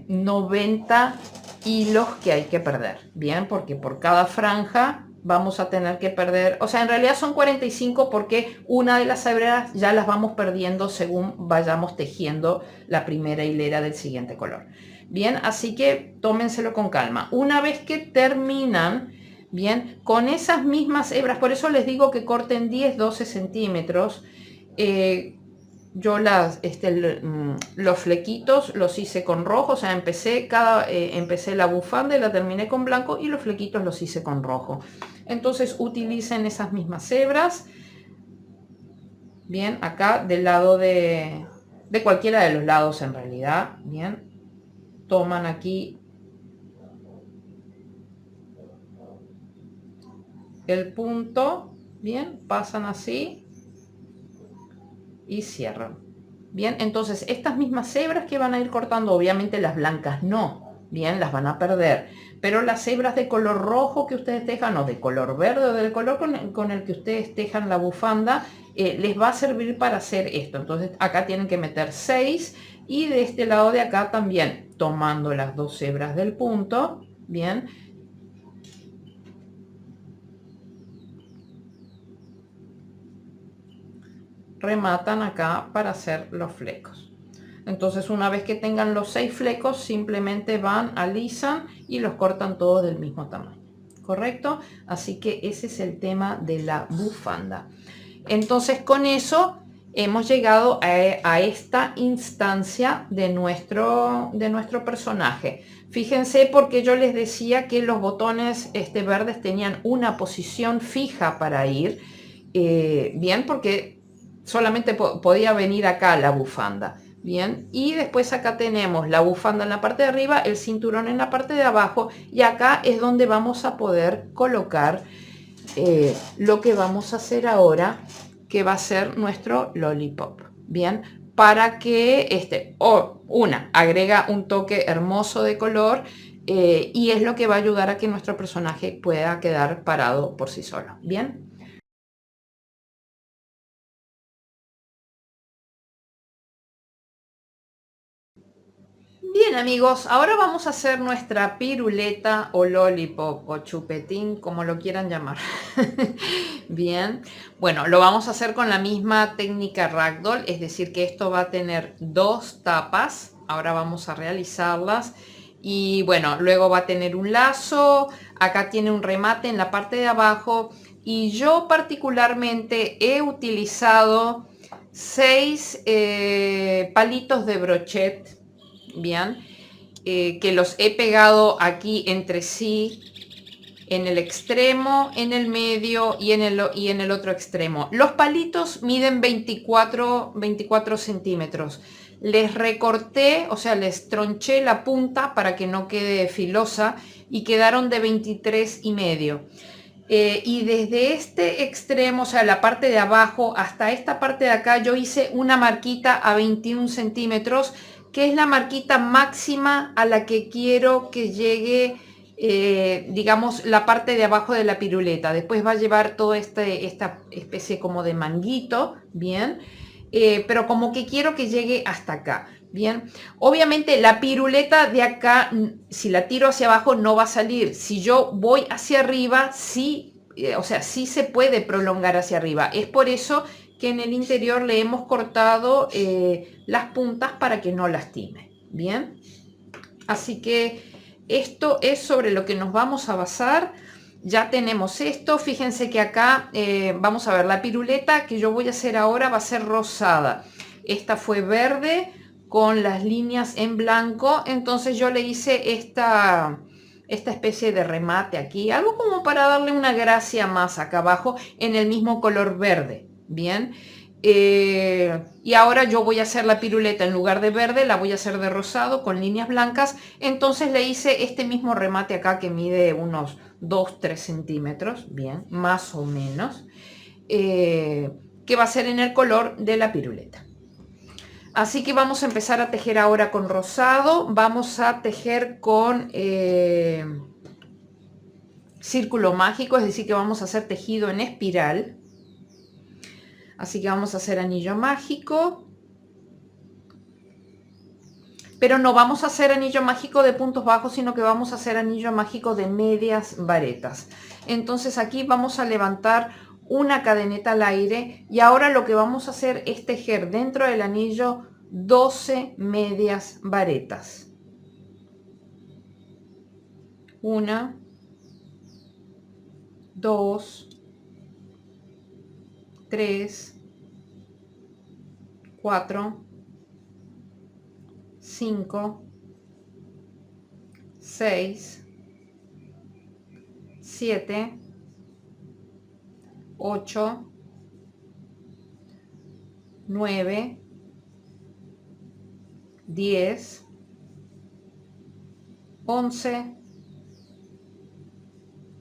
90 hilos que hay que perder, bien, porque por cada franja vamos a tener que perder, o sea, en realidad son 45 porque una de las hebras ya las vamos perdiendo según vayamos tejiendo la primera hilera del siguiente color. Bien, así que tómenselo con calma. Una vez que terminan, bien, con esas mismas hebras, por eso les digo que corten 10-12 centímetros. Yo los flequitos los hice con rojo, o sea, empecé la bufanda y la terminé con blanco y los flequitos los hice con rojo. Entonces utilicen esas mismas hebras. Bien, acá del lado de cualquiera de los lados en realidad. Bien, toman aquí el punto, bien, pasan así y cierran. Bien, entonces estas mismas hebras que van a ir cortando, obviamente las blancas no, bien, las van a perder, pero las hebras de color rojo que ustedes tejan, o de color verde, o del color con el que ustedes tejan la bufanda, les va a servir para hacer esto. Entonces acá tienen que meter 6 y de este lado de acá también, tomando las dos hebras del punto, bien, rematan acá para hacer los flecos. Entonces una vez que tengan los 6 flecos, simplemente van, alisan y los cortan todos del mismo tamaño, ¿correcto? Así que ese es el tema de la bufanda. Entonces con eso hemos llegado a esta instancia de nuestro personaje. Fíjense, porque yo les decía que los botones verdes tenían una posición fija para ir, bien, porque solamente podía venir acá la bufanda. Bien, y después acá tenemos la bufanda en la parte de arriba, el cinturón en la parte de abajo, y acá es donde vamos a poder colocar lo que vamos a hacer ahora, que va a ser nuestro lollipop. Bien, para que agrega un toque hermoso de color, y es lo que va a ayudar a que nuestro personaje pueda quedar parado por sí solo. Bien. Bien, amigos, ahora vamos a hacer nuestra piruleta o lollipop o chupetín, como lo quieran llamar. Bien, bueno, lo vamos a hacer con la misma técnica ragdoll, es decir que esto va a tener 2 tapas. Ahora vamos a realizarlas y bueno, luego va a tener un lazo, acá tiene un remate en la parte de abajo, y yo particularmente he utilizado 6 palitos de brochet, bien, que los he pegado aquí entre sí, en el extremo, en el medio y en el otro extremo. Los palitos miden 24 centímetros. Les recorté, o sea, les tronché la punta para que no quede filosa, y quedaron de 23 y medio. Y desde este extremo, o sea, la parte de abajo hasta esta parte de acá, yo hice una marquita a 21 centímetros, que es la marquita máxima a la que quiero que llegue, digamos, la parte de abajo de la piruleta. Después va a llevar toda esta especie como de manguito, bien, pero como que quiero que llegue hasta acá. Bien, obviamente la piruleta de acá, si la tiro hacia abajo no va a salir. Si yo voy hacia arriba, sí, o sea, sí se puede prolongar hacia arriba. Es por eso que en el interior le hemos cortado las puntas para que no lastime. Bien, así que esto es sobre lo que nos vamos a basar. Ya tenemos esto. Fíjense que acá vamos a ver la piruleta que yo voy a hacer ahora va a ser rosada. Esta fue verde con las líneas en blanco, entonces yo le hice esta especie de remate aquí, algo como para darle una gracia más acá abajo en el mismo color verde. Bien, y ahora yo voy a hacer la piruleta en lugar de verde, la voy a hacer de rosado con líneas blancas, entonces le hice este mismo remate acá que mide unos 2-3 centímetros, bien, más o menos, que va a ser en el color de la piruleta. Así que vamos a empezar a tejer ahora con rosado. Vamos a tejer con círculo mágico, es decir que vamos a hacer tejido en espiral. Así que vamos a hacer anillo mágico. Pero no vamos a hacer anillo mágico de puntos bajos, sino que vamos a hacer anillo mágico de medias varetas. Entonces aquí vamos a levantar una cadeneta al aire y ahora lo que vamos a hacer es tejer dentro del anillo 12 medias varetas. 1, 2, 3, 4, 5, 6, 7, 8, 9, 10, 11,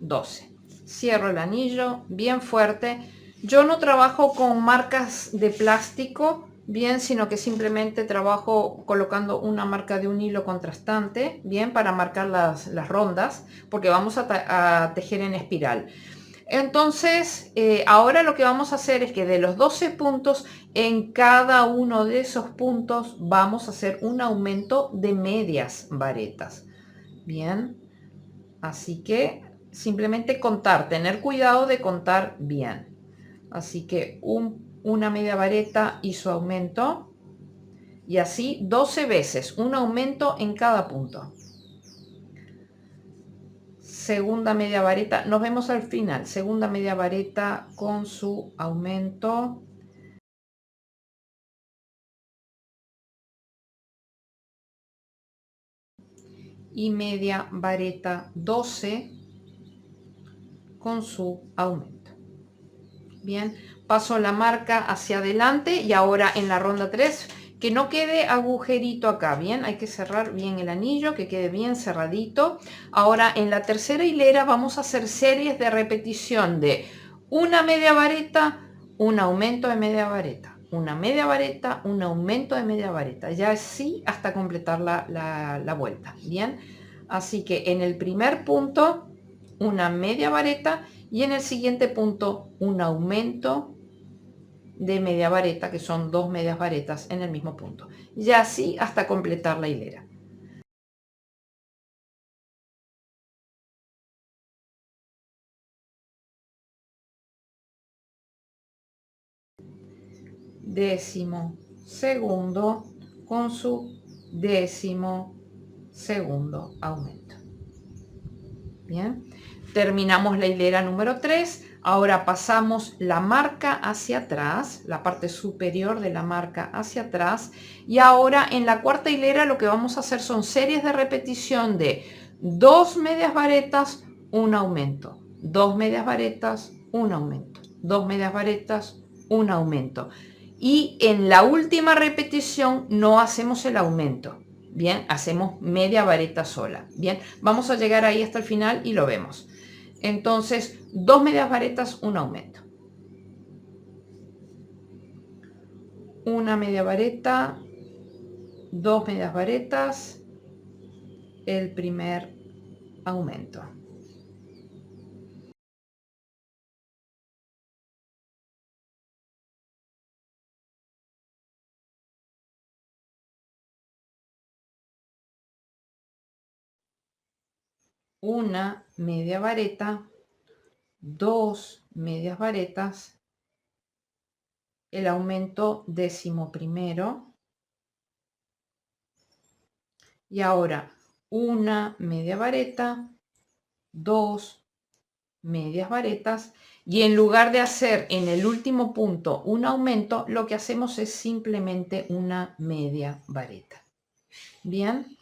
12. Cierro el anillo bien fuerte. Yo no trabajo con marcas de plástico, bien, sino que simplemente trabajo colocando una marca de un hilo contrastante, bien, para marcar las rondas, porque vamos a tejer en espiral. Entonces, ahora lo que vamos a hacer es que de los 12 puntos, en cada uno de esos puntos vamos a hacer un aumento de medias varetas. Bien, así que simplemente contar, tener cuidado de contar bien. Así que una media vareta y su aumento, y así 12 veces, un aumento en cada punto. Segunda media vareta, nos vemos al final, segunda media vareta con su aumento. Y media vareta 12 con su aumento. Bien, paso la marca hacia adelante y ahora en la ronda 3, que no quede agujerito acá, bien, hay que cerrar bien el anillo, que quede bien cerradito. Ahora en la tercera hilera vamos a hacer series de repetición de una media vareta, un aumento de media vareta, una media vareta, un aumento de media vareta, ya así hasta completar la vuelta, bien. Así que en el primer punto una media vareta y en el siguiente punto un aumento de media vareta, que son 2 medias varetas en el mismo punto, y así hasta completar la hilera. Décimo segundo con su décimo segundo aumento. Bien, terminamos la hilera número 3. Ahora pasamos la marca hacia atrás, la parte superior de la marca hacia atrás, y ahora en la cuarta hilera lo que vamos a hacer son series de repetición de 2 medias varetas, un aumento, 2 medias varetas, un aumento, 2 medias varetas, un aumento, y en la última repetición no hacemos el aumento. Bien, hacemos media vareta sola. Bien, vamos a llegar ahí hasta el final y lo vemos. Entonces, 2 medias varetas, un aumento. Una media vareta, 2 medias varetas, el primer aumento. Una media vareta, 2 medias varetas, el aumento 11º. Y ahora una media vareta, 2 medias varetas, y en lugar de hacer en el último punto un aumento, lo que hacemos es simplemente una media vareta. Bien,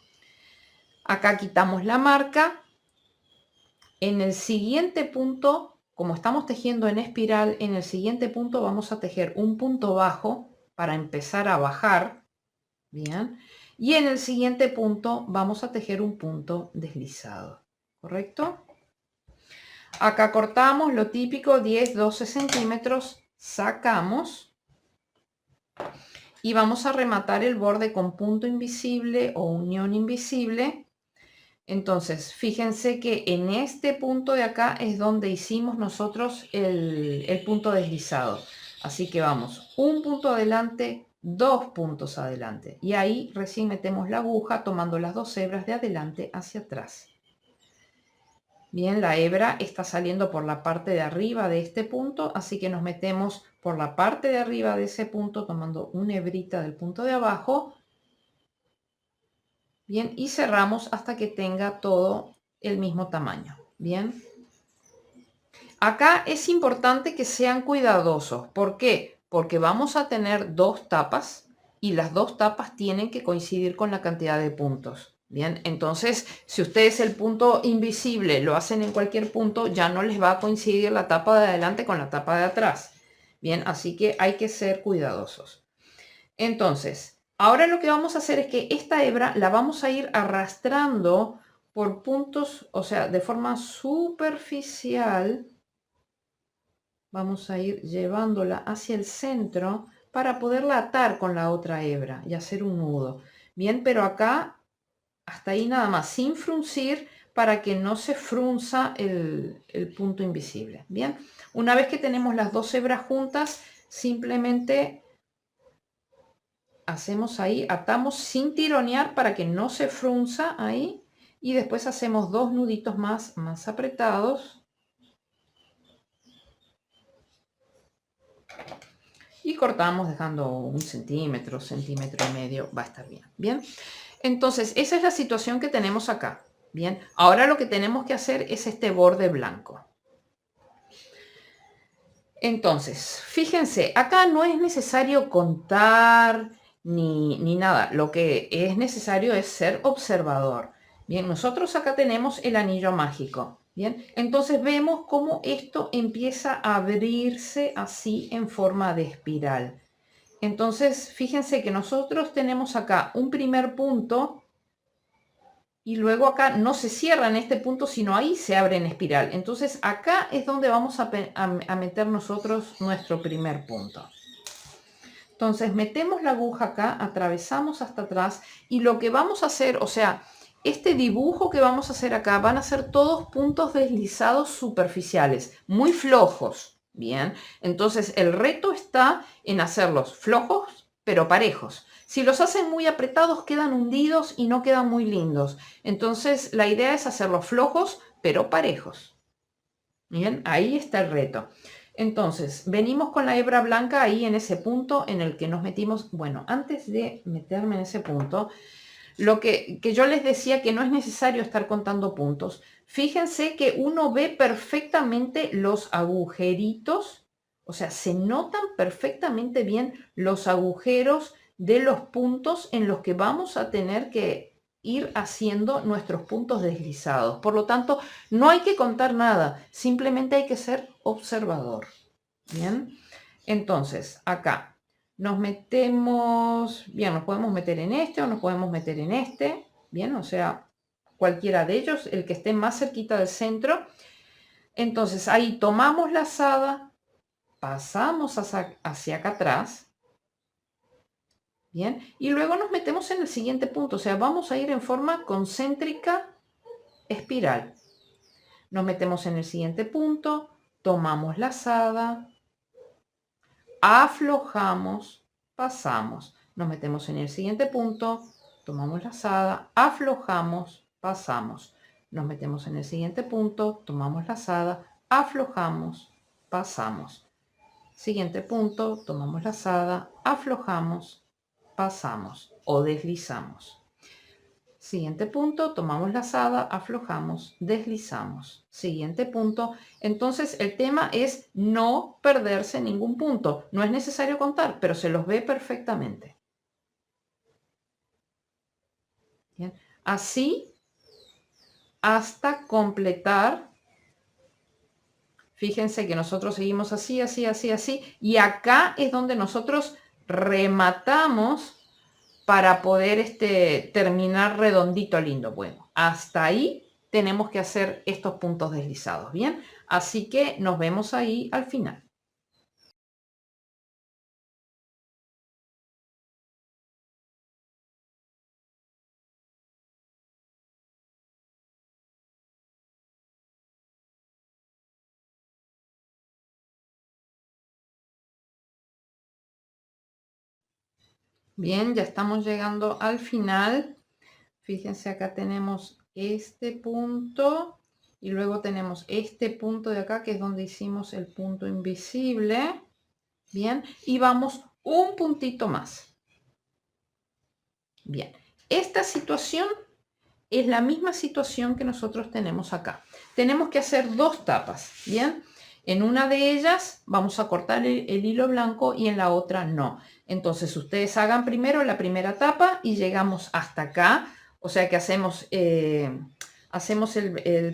acá quitamos la marca. En el siguiente punto, como estamos tejiendo en espiral, en el siguiente punto vamos a tejer un punto bajo para empezar a bajar. Bien, y en el siguiente punto vamos a tejer un punto deslizado, ¿correcto? Acá cortamos lo típico, 10-12 centímetros, sacamos y vamos a rematar el borde con punto invisible o unión invisible. Entonces, fíjense que en este punto de acá es donde hicimos nosotros el punto deslizado. Así que vamos, un punto adelante, 2 puntos adelante. Y ahí recién metemos la aguja tomando las 2 hebras de adelante hacia atrás. Bien, la hebra está saliendo por la parte de arriba de este punto, así que nos metemos por la parte de arriba de ese punto tomando una hebrita del punto de abajo. Bien, y cerramos hasta que tenga todo el mismo tamaño. Bien. Acá es importante que sean cuidadosos. ¿Por qué? Porque vamos a tener 2 tapas y las 2 tapas tienen que coincidir con la cantidad de puntos. Bien, entonces si ustedes el punto invisible lo hacen en cualquier punto, ya no les va a coincidir la tapa de adelante con la tapa de atrás. Bien, así que hay que ser cuidadosos. Entonces, ahora lo que vamos a hacer es que esta hebra la vamos a ir arrastrando por puntos, o sea, de forma superficial. Vamos a ir llevándola hacia el centro para poderla atar con la otra hebra y hacer un nudo. Bien, pero acá hasta ahí nada más, sin fruncir para que no se frunza el punto invisible. Bien, una vez que tenemos las 2 hebras juntas, simplemente hacemos ahí, atamos sin tironear para que no se frunza ahí y después hacemos 2 nuditos más apretados. Y cortamos dejando 1 centímetro, centímetro y medio, va a estar bien. Bien, entonces esa es la situación que tenemos acá. Bien, ahora lo que tenemos que hacer es este borde blanco. Entonces, fíjense, acá no es necesario contar ni nada. Lo que es necesario es ser observador. Bien, nosotros acá tenemos el anillo mágico. Bien, entonces vemos cómo esto empieza a abrirse así en forma de espiral. Entonces, fíjense que nosotros tenemos acá un primer punto y luego acá no se cierra en este punto, sino ahí se abre en espiral. Entonces, acá es donde vamos a meter nosotros nuestro primer punto. Entonces, metemos la aguja acá, atravesamos hasta atrás y lo que vamos a hacer, o sea, este dibujo que vamos a hacer acá van a ser todos puntos deslizados superficiales, muy flojos. Bien, entonces el reto está en hacerlos flojos pero parejos. Si los hacen muy apretados quedan hundidos y no quedan muy lindos. Entonces la idea es hacerlos flojos pero parejos. Bien, ahí está el reto. Entonces venimos con la hebra blanca ahí en ese punto en el que nos metimos. Bueno, antes de meterme en ese punto, lo que yo les decía que no es necesario estar contando puntos. Fíjense que uno ve perfectamente los agujeritos, o sea, se notan perfectamente bien los agujeros de los puntos en los que vamos a tener que ir haciendo nuestros puntos deslizados. Por lo tanto, no hay que contar nada, simplemente hay que ser observador. Bien, entonces acá nos metemos, bien, nos podemos meter en este o nos podemos meter en este, bien, o sea, cualquiera de ellos, el que esté más cerquita del centro. Entonces ahí tomamos lazada, pasamos hacia acá atrás, bien, y luego nos metemos en el siguiente punto, o sea, vamos a ir en forma concéntrica espiral. Nos metemos en el siguiente punto, tomamos lazada, aflojamos, pasamos, nos metemos en el siguiente punto, tomamos lazada, aflojamos, pasamos, nos metemos en el siguiente punto, tomamos lazada, aflojamos, pasamos. Siguiente punto, tomamos lazada, aflojamos, pasamos o deslizamos. Siguiente punto, tomamos lazada, aflojamos, deslizamos. Siguiente punto. Entonces el tema es no perderse ningún punto. No es necesario contar, pero se los ve perfectamente. Bien. Así hasta completar. Fíjense que nosotros seguimos así, así, así, así. Y acá es donde nosotros rematamos para poder terminar redondito lindo. Bueno, hasta ahí tenemos que hacer estos puntos deslizados, ¿bien? Así que nos vemos ahí al final. Bien, ya estamos llegando al final. Fíjense, acá tenemos este punto y luego tenemos este punto de acá que es donde hicimos el punto invisible. Bien, y vamos un puntito más. Bien, esta situación es la misma situación que nosotros tenemos acá. Tenemos que hacer dos tapas, ¿bien? En una de ellas vamos a cortar el hilo blanco y en la otra no. Entonces ustedes hagan primero la primera tapa y llegamos hasta acá. O sea que hacemos el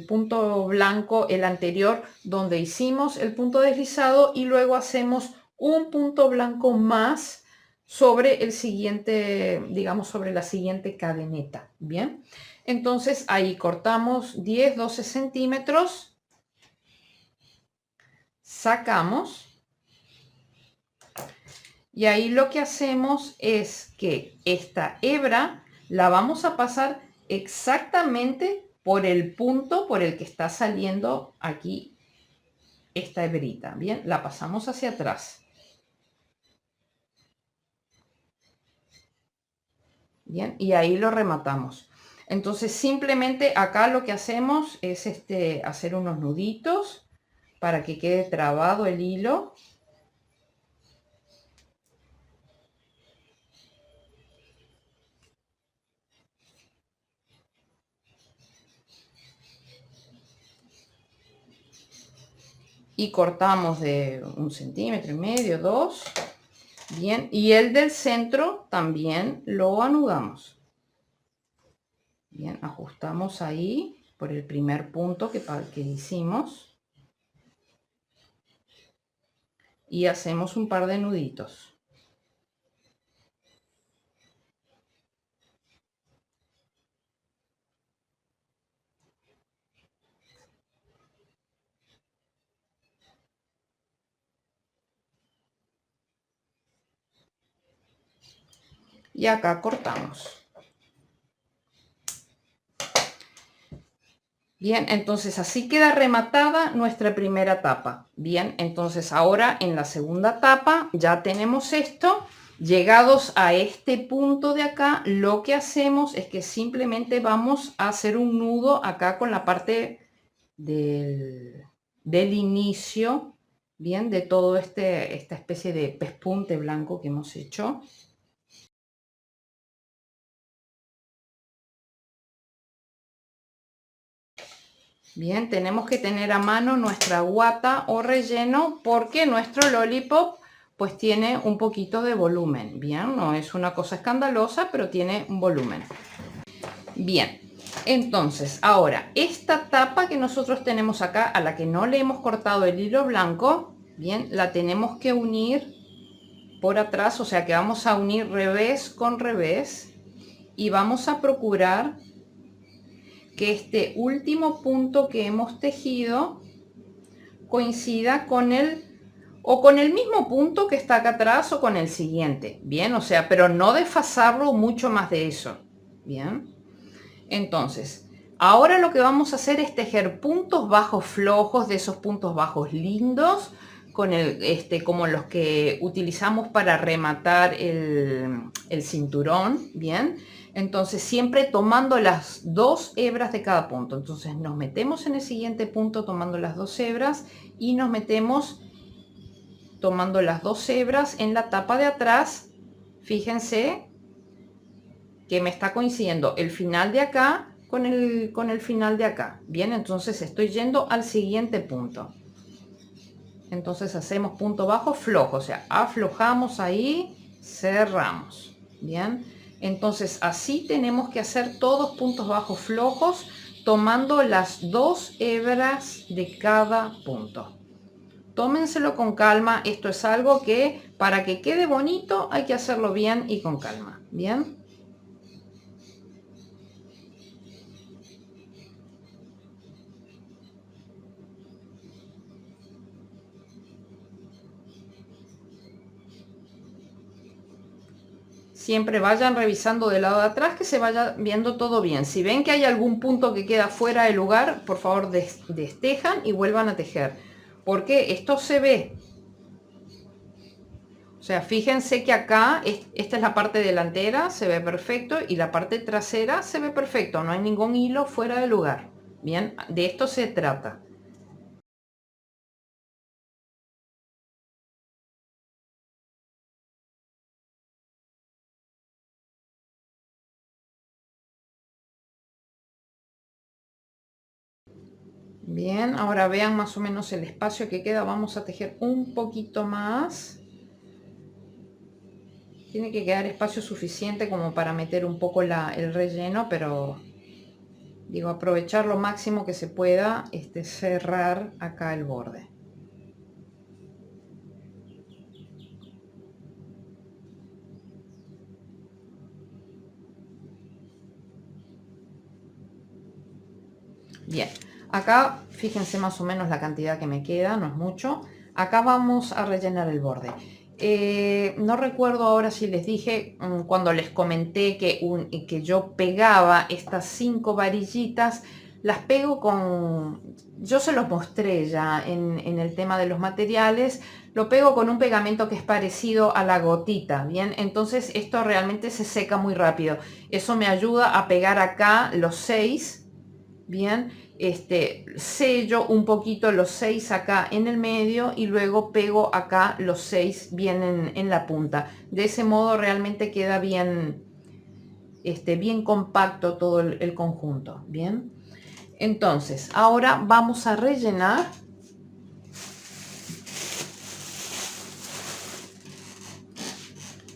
punto blanco, el anterior, donde hicimos el punto deslizado y luego hacemos un punto blanco más sobre el siguiente, digamos, sobre la siguiente cadeneta, ¿bien? Entonces ahí cortamos 10, 12 centímetros, sacamos y ahí lo que hacemos es que esta hebra la vamos a pasar exactamente por el punto por el que está saliendo aquí esta hebrita, ¿bien? La pasamos hacia atrás. Bien, y ahí lo rematamos. Entonces simplemente acá lo que hacemos es hacer unos nuditos para que quede trabado el hilo. Y cortamos de 1,5 centímetros, 2. Bien, y el del centro también lo anudamos. Bien, ajustamos ahí por el primer punto que hicimos. Y hacemos un par de nuditos. Y acá cortamos. Bien, entonces así queda rematada nuestra primera tapa. Bien, entonces ahora en la segunda tapa ya tenemos esto. Llegados a este punto de acá, lo que hacemos es que simplemente vamos a hacer un nudo acá con la parte del inicio, bien, de todo esta especie de pespunte blanco que hemos hecho. Bien, tenemos que tener a mano nuestra guata o relleno porque nuestro lollipop pues tiene un poquito de volumen. Bien, no es una cosa escandalosa, pero tiene un volumen. Bien, entonces ahora esta tapa que nosotros tenemos acá, a la que no le hemos cortado el hilo blanco, bien, la tenemos que unir por atrás, o sea que vamos a unir revés con revés y vamos a procurar que este último punto que hemos tejido coincida con el o con el mismo punto que está acá atrás o con el siguiente, bien, o sea, pero no desfasarlo mucho más de eso, bien. Entonces, ahora lo que vamos a hacer es tejer puntos bajos flojos, de esos puntos bajos lindos, con como los que utilizamos para rematar el cinturón, bien. Entonces, siempre tomando las 2 hebras de cada punto. Entonces, nos metemos en el siguiente punto tomando las 2 hebras y nos metemos tomando las 2 hebras en la tapa de atrás. Fíjense que me está coincidiendo el final de acá con el final de acá. Bien, entonces estoy yendo al siguiente punto. Entonces hacemos punto bajo flojo, o sea, aflojamos ahí, cerramos. Bien, entonces así tenemos que hacer todos puntos bajos flojos tomando las 2 hebras de cada punto. Tómenselo con calma, esto es algo que para que quede bonito hay que hacerlo bien y con calma. Bien. Siempre vayan revisando del lado de atrás que se vaya viendo todo bien. Si ven que hay algún punto que queda fuera de lugar, por favor destejan y vuelvan a tejer. Porque esto se ve. O sea, fíjense que acá, esta es la parte delantera, se ve perfecto. Y la parte trasera se ve perfecto. No hay ningún hilo fuera de lugar. Bien, de esto se trata. Bien, ahora vean más o menos el espacio que queda. Vamos a tejer un poquito más. Tiene que quedar espacio suficiente como para meter un poco el relleno, pero digo, aprovechar lo máximo que se pueda, cerrar acá el borde. Bien, acá fíjense más o menos la cantidad que me queda, no es mucho. Acá vamos a rellenar el borde. No recuerdo ahora si les dije cuando les comenté que yo pegaba estas 5 varillitas, las pego con, yo se los mostré ya en el tema de los materiales, lo pego con un pegamento que es parecido a la gotita, bien, entonces esto realmente se seca muy rápido. Eso me ayuda a pegar acá los 6. Bien, sello un poquito los 6 acá en el medio y luego pego acá los 6 bien en la punta. De ese modo realmente queda bien, bien compacto todo el conjunto. Bien, entonces ahora vamos a rellenar.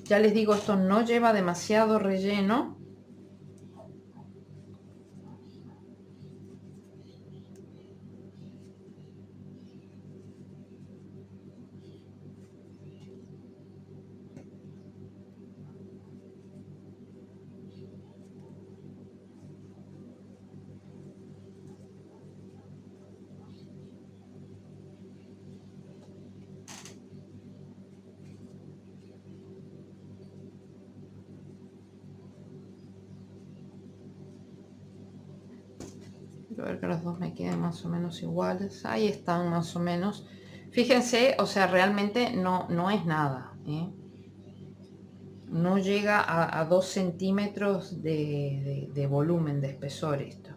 Ya les digo, esto no lleva demasiado relleno. Quiero ver que los dos me queden más o menos iguales. Ahí están más o menos. Fíjense, o sea, realmente no es nada, ¿eh? No llega a 2 centímetros de volumen, de espesor esto.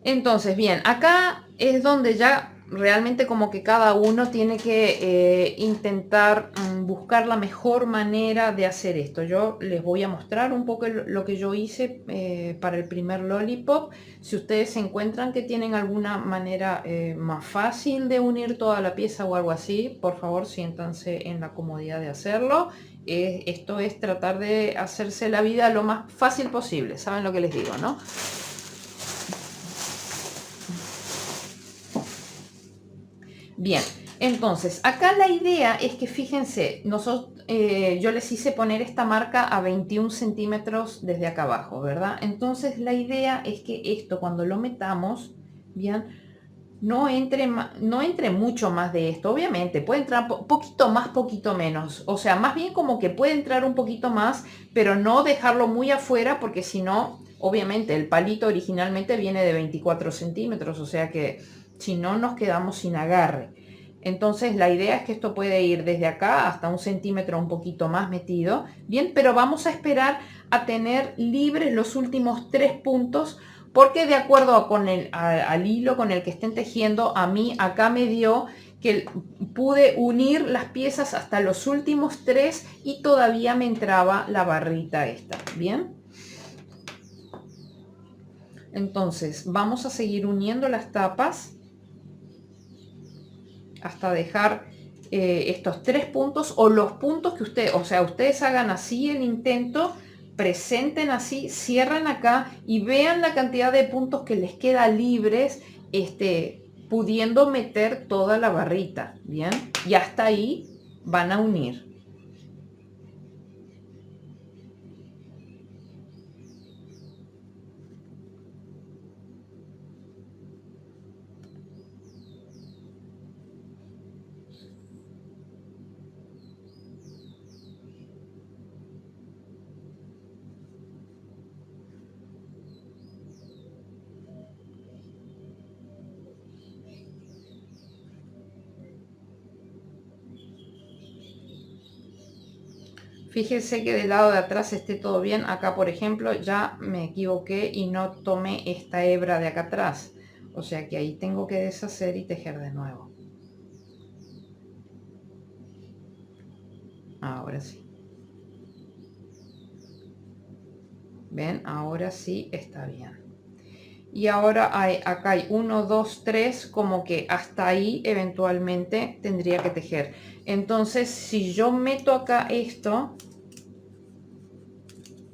Entonces, bien, acá es donde ya realmente como que cada uno tiene que intentar buscar la mejor manera de hacer esto. Yo les voy a mostrar un poco lo que yo hice para el primer lollipop. Si ustedes se encuentran que tienen alguna manera más fácil de unir toda la pieza o algo así, por favor siéntanse en la comodidad de hacerlo. Esto es tratar de hacerse la vida lo más fácil posible, ¿saben lo que les digo, no? Bien, entonces acá la idea es que fíjense, yo les hice poner esta marca a 21 centímetros desde acá abajo, ¿verdad? Entonces la idea es que esto cuando lo metamos, bien. No entre mucho más de esto, obviamente, puede entrar poquito más, poquito menos, o sea, más bien como que puede entrar un poquito más, pero no dejarlo muy afuera, porque si no, obviamente, el palito originalmente viene de 24 centímetros, o sea que si no nos quedamos sin agarre. Entonces la idea es que esto puede ir desde acá hasta 1 centímetro un poquito más metido, bien, pero vamos a esperar a tener libres los últimos 3 puntos, porque de acuerdo con al hilo con el que estén tejiendo, a mí acá me dio que pude unir las piezas hasta los últimos 3 y todavía me entraba la barrita esta, ¿bien? Entonces vamos a seguir uniendo las tapas hasta dejar estos 3 puntos o los puntos que ustedes, o sea, ustedes hagan así el intento, presenten así, cierran acá y vean la cantidad de puntos que les queda libres, pudiendo meter toda la barrita, ¿bien? Y hasta ahí van a unir. Fíjense que del lado de atrás esté todo bien. Acá, por ejemplo, ya me equivoqué y no tomé esta hebra de acá atrás. O sea que ahí tengo que deshacer y tejer de nuevo. Ahora sí. ¿Ven? Ahora sí está bien. Y ahora acá hay 1, 2, 3, como que hasta ahí eventualmente tendría que tejer. Entonces, si yo meto acá esto,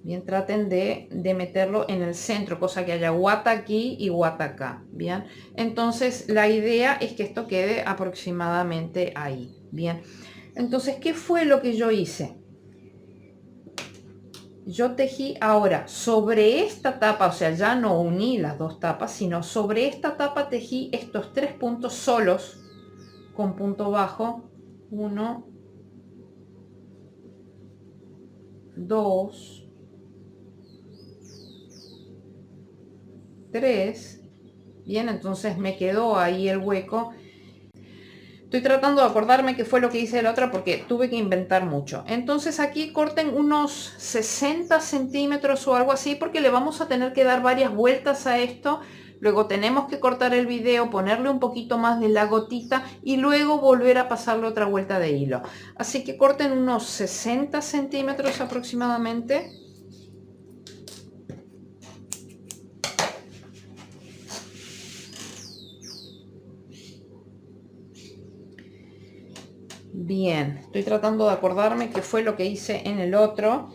bien, traten de meterlo en el centro, cosa que haya guata aquí y guata acá, bien. Entonces la idea es que esto quede aproximadamente ahí, bien. Entonces, ¿qué fue lo que yo hice? Yo tejí ahora sobre esta tapa, o sea, ya no uní las dos tapas, sino sobre esta tapa tejí estos 3 puntos solos con punto bajo. 1, 2, 3. Bien, entonces me quedó ahí el hueco. Estoy tratando de acordarme qué fue lo que hice de la otra porque tuve que inventar mucho. Entonces aquí corten unos 60 centímetros o algo así, porque le vamos a tener que dar varias vueltas a esto. Luego tenemos que cortar el video, ponerle un poquito más de la gotita y luego volver a pasarle otra vuelta de hilo. Así que corten unos 60 centímetros aproximadamente. Bien, estoy tratando de acordarme qué fue lo que hice en el otro.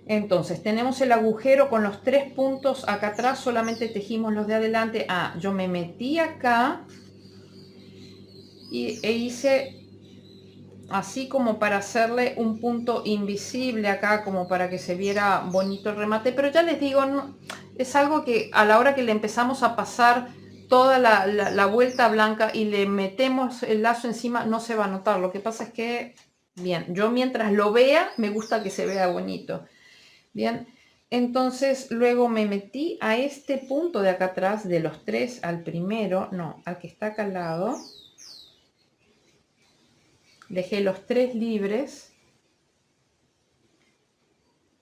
Entonces tenemos el agujero con los 3 puntos acá atrás, solamente tejimos los de adelante. Yo me metí acá e hice así como para hacerle un punto invisible acá, como para que se viera bonito el remate, pero ya les digo, no, es algo que a la hora que le empezamos a pasar toda la vuelta blanca y le metemos el lazo encima, no se va a notar. Lo que pasa es que, bien, yo mientras lo vea, me gusta que se vea bonito. Bien, entonces luego me metí a este punto de acá atrás, de los 3 al primero, no, al que está acá al lado. Dejé los 3 libres.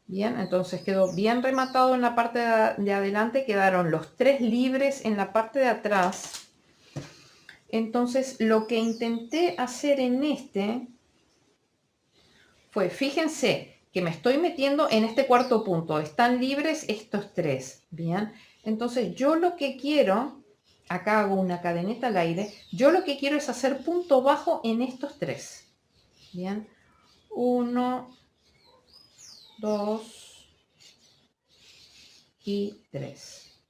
Bien, entonces quedó bien rematado en la parte de adelante, quedaron los 3 libres en la parte de atrás. Entonces lo que intenté hacer en este fue, fíjense que me estoy metiendo en este cuarto punto, están libres estos 3, bien. Entonces yo lo que quiero, acá hago una cadeneta al aire, yo lo que quiero es hacer punto bajo en estos 3, bien. 1, 2 y 3.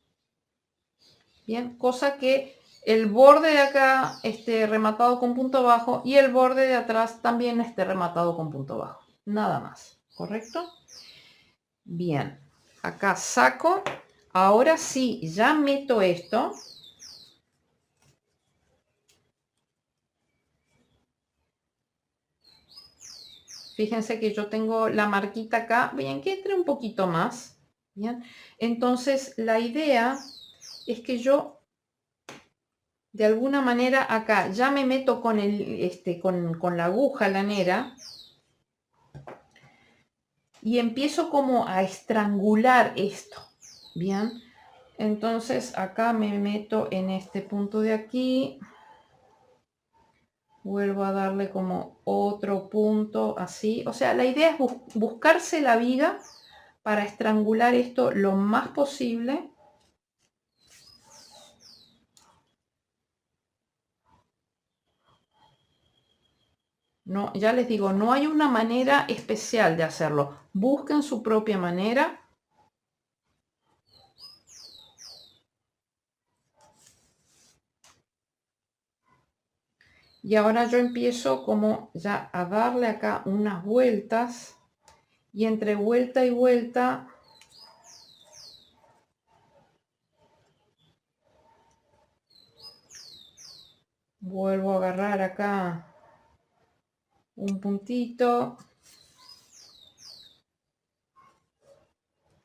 Bien, cosa que el borde de acá esté rematado con punto bajo y el borde de atrás también esté rematado con punto bajo. Nada más, ¿correcto? Bien, acá saco. Ahora sí, ya meto esto. Fíjense que yo tengo la marquita acá. Bien, que entre un poquito más. Bien, entonces la idea es que yo de alguna manera acá ya me meto con con la aguja lanera y empiezo como a estrangular esto. Bien, entonces acá me meto en este punto de aquí, vuelvo a darle como otro punto así. O sea, la idea es buscarse la vida para estrangular esto lo más posible. No, ya les digo, no hay una manera especial de hacerlo. Busquen su propia manera. Y ahora yo empiezo como ya a darle acá unas vueltas. Y entre vuelta y vuelta vuelvo a agarrar acá un puntito.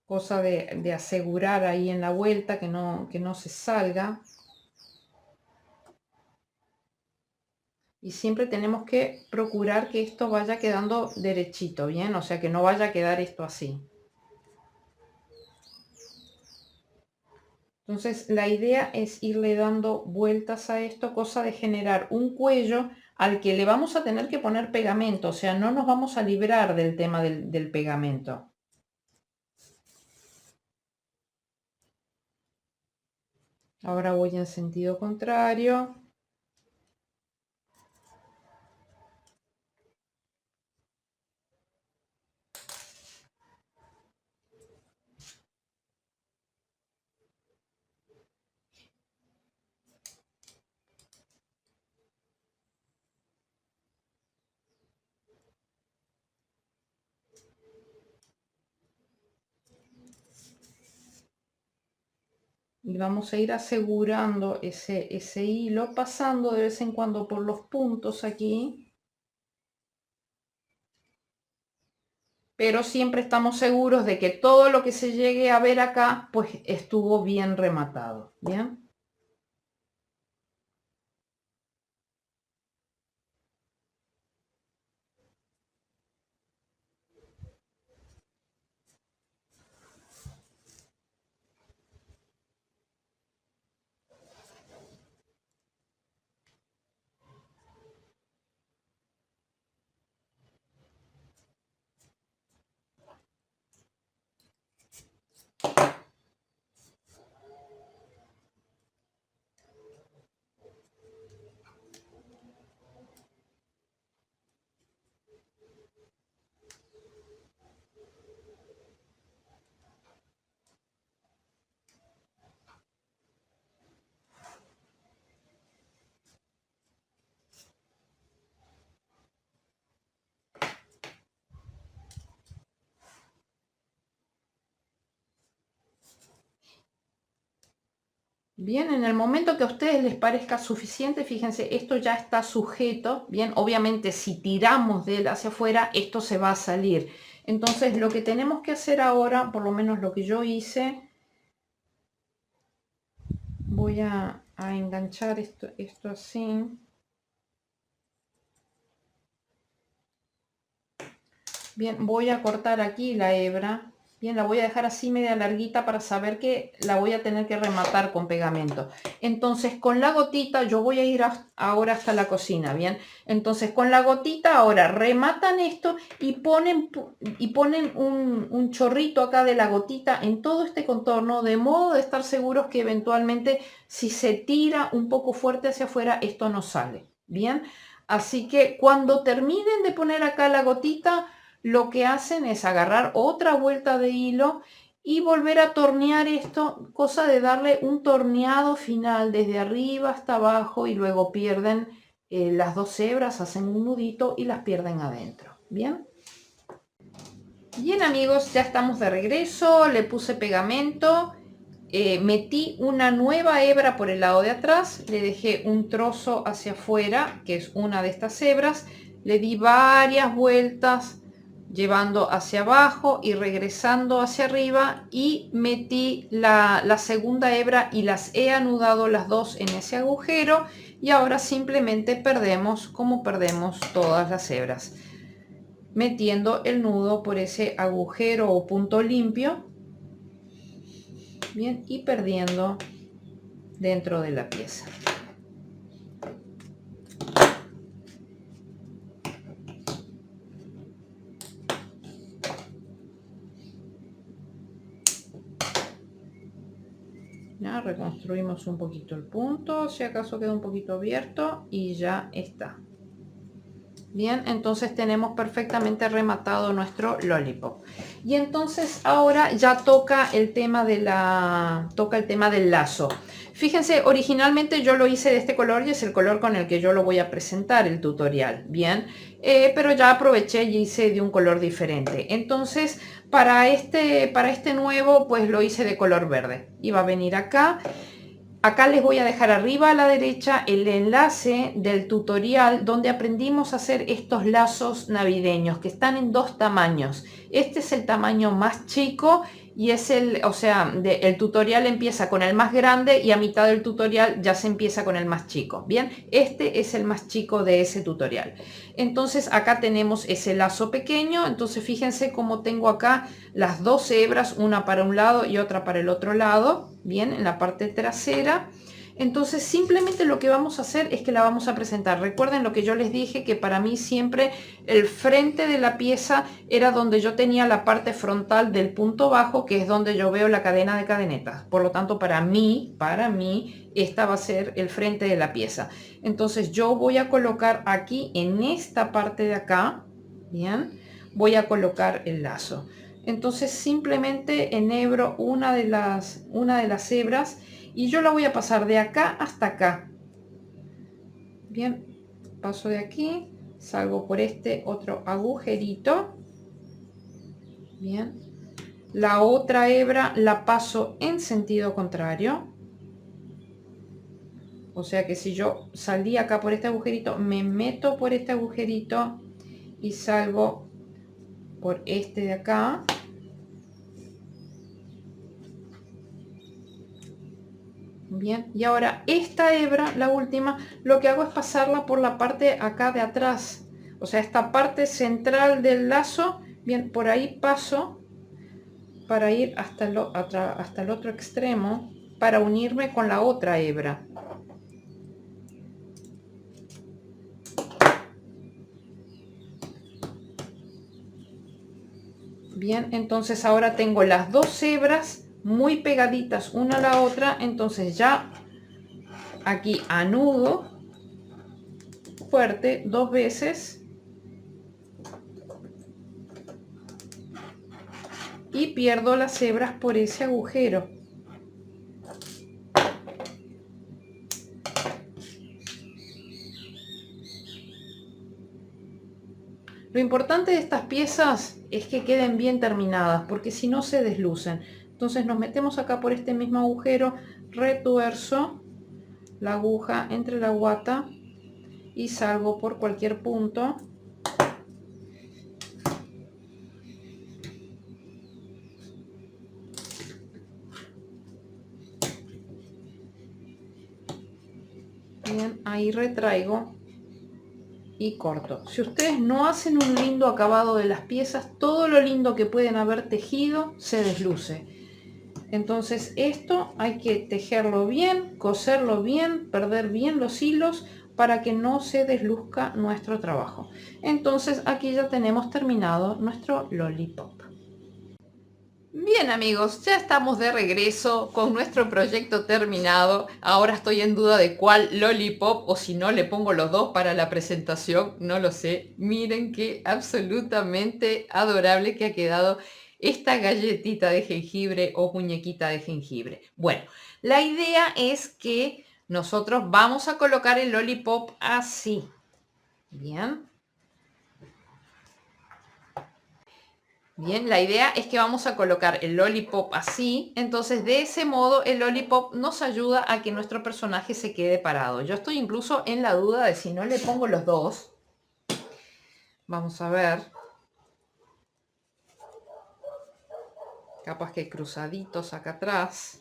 Cosa de asegurar ahí en la vuelta que no se salga. Y siempre tenemos que procurar que esto vaya quedando derechito, ¿bien? O sea, que no vaya a quedar esto así. Entonces, la idea es irle dando vueltas a esto, cosa de generar un cuello al que le vamos a tener que poner pegamento. O sea, no nos vamos a librar del tema del pegamento. Ahora voy en sentido contrario. Y vamos a ir asegurando ese hilo, pasando de vez en cuando por los puntos aquí. Pero siempre estamos seguros de que todo lo que se llegue a ver acá, pues estuvo bien rematado. ¿Bien? Bien, en el momento que a ustedes les parezca suficiente, fíjense, esto ya está sujeto. Bien, obviamente si tiramos de él hacia afuera, esto se va a salir. Entonces lo que tenemos que hacer ahora, por lo menos lo que yo hice, voy a enganchar esto así. Bien, voy a cortar aquí la hebra. Bien, la voy a dejar así media larguita para saber que la voy a tener que rematar con pegamento. Entonces con la gotita yo voy a ir ahora hasta la cocina, bien. Entonces con la gotita ahora rematan esto y ponen un chorrito acá de la gotita en todo este contorno, de modo de estar seguros que eventualmente si se tira un poco fuerte hacia afuera, esto no sale, bien. Así que cuando terminen de poner acá la gotita, lo que hacen es agarrar otra vuelta de hilo y volver a tornear esto, cosa de darle un torneado final desde arriba hasta abajo y luego pierden las dos hebras, hacen un nudito y las pierden adentro. ¿Bien? Bien amigos, ya estamos de regreso, le puse pegamento, metí una nueva hebra por el lado de atrás, le dejé un trozo hacia afuera, que es una de estas hebras, le di varias vueltas llevando hacia abajo y regresando hacia arriba y metí la segunda hebra y las he anudado las dos en ese agujero y ahora simplemente perdemos como perdemos todas las hebras, metiendo el nudo por ese agujero o punto limpio, bien, y perdiendo dentro de la pieza. Ya reconstruimos un poquito el punto, si acaso queda un poquito abierto, y ya está. Bien, entonces tenemos perfectamente rematado nuestro lollipop. Y entonces ahora ya toca el tema del lazo. Fíjense, originalmente yo lo hice de este color y es el color con el que yo lo voy a presentar el tutorial, bien, pero ya aproveché y hice de un color diferente. Entonces para este nuevo pues lo hice de color verde. Y va a venir acá. Acá les voy a dejar arriba a la derecha el enlace del tutorial donde aprendimos a hacer estos lazos navideños que están en dos tamaños. Este es el tamaño más chico y es el tutorial empieza con el más grande y a mitad del tutorial ya se empieza con el más chico. Bien, este es el más chico de ese tutorial. Entonces acá tenemos ese lazo pequeño. Entonces fíjense cómo tengo acá las dos hebras, una para un lado y otra para el otro lado, bien, en la parte trasera. Entonces simplemente lo que vamos a hacer es que la vamos a presentar. Recuerden lo que yo les dije, que para mí siempre el frente de la pieza era donde yo tenía la parte frontal del punto bajo, que es donde yo veo la cadena de cadenetas. Por lo tanto, para mí, esta va a ser el frente de la pieza. Entonces yo voy a colocar aquí en esta parte de acá, bien, voy a colocar el lazo. Entonces simplemente enhebro una de las hebras y yo la voy a pasar de acá hasta acá. Bien, paso de aquí, salgo por este otro agujerito. Bien, la otra hebra la paso en sentido contrario. O sea que si yo salí acá por este agujerito, me meto por este agujerito y salgo por este de acá. Bien, y ahora esta hebra, la última, lo que hago es pasarla por la parte acá de atrás, o sea, esta parte central del lazo. Bien, por ahí paso para ir hasta el otro extremo para unirme con la otra hebra. Bien, entonces ahora tengo las dos hebras muy pegaditas una a la otra. Entonces ya aquí anudo fuerte dos veces y pierdo las hebras por ese agujero. Lo importante de estas piezas es que queden bien terminadas, porque si no se deslucen. Entonces nos metemos acá por este mismo agujero, retuerzo la aguja entre la guata y salgo por cualquier punto. Bien, ahí retraigo y corto. Si ustedes no hacen un lindo acabado de las piezas, todo lo lindo que pueden haber tejido se desluce. Entonces esto hay que tejerlo bien, coserlo bien, perder bien los hilos para que no se desluzca nuestro trabajo. Entonces aquí ya tenemos terminado nuestro lollipop. Bien amigos, ya estamos de regreso con nuestro proyecto terminado. Ahora estoy en duda de cuál lollipop, o si no le pongo los dos para la presentación, no lo sé. Miren qué absolutamente adorable que ha quedado esta galletita de jengibre o muñequita de jengibre. Bueno, la idea es que nosotros vamos a colocar el lollipop así. Bien. Bien, la idea es que vamos a colocar el lollipop así, entonces de ese modo el lollipop nos ayuda a que nuestro personaje se quede parado. Yo estoy incluso en la duda de si no le pongo los dos. Vamos a ver. Capaz que cruzaditos acá atrás.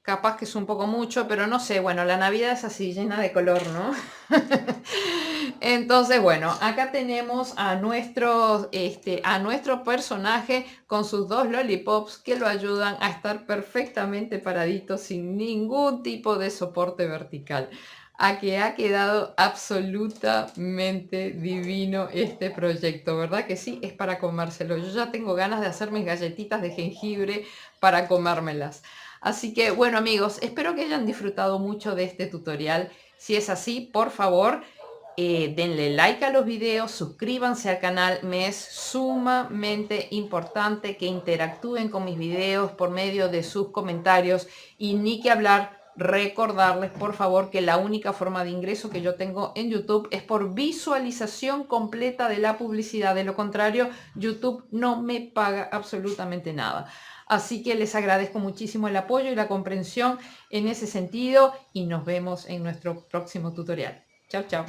Capaz que es un poco mucho, pero no sé, bueno, la Navidad es así, llena de color, ¿no? Entonces, bueno, acá tenemos a nuestro personaje con sus dos lollipops que lo ayudan a estar perfectamente paradito sin ningún tipo de soporte vertical. A que ha quedado absolutamente divino este proyecto, ¿verdad que sí? Es para comérselo. Yo ya tengo ganas de hacer mis galletitas de jengibre para comérmelas. Así que bueno amigos, espero que hayan disfrutado mucho de este tutorial. Si es así, por favor, denle like a los videos, suscríbanse al canal. Me es sumamente importante que interactúen con mis videos por medio de sus comentarios. Y ni que hablar, recordarles por favor que la única forma de ingreso que yo tengo en YouTube es por visualización completa de la publicidad. De lo contrario, YouTube no me paga absolutamente nada. Así que les agradezco muchísimo el apoyo y la comprensión en ese sentido y nos vemos en nuestro próximo tutorial. Chao, chao.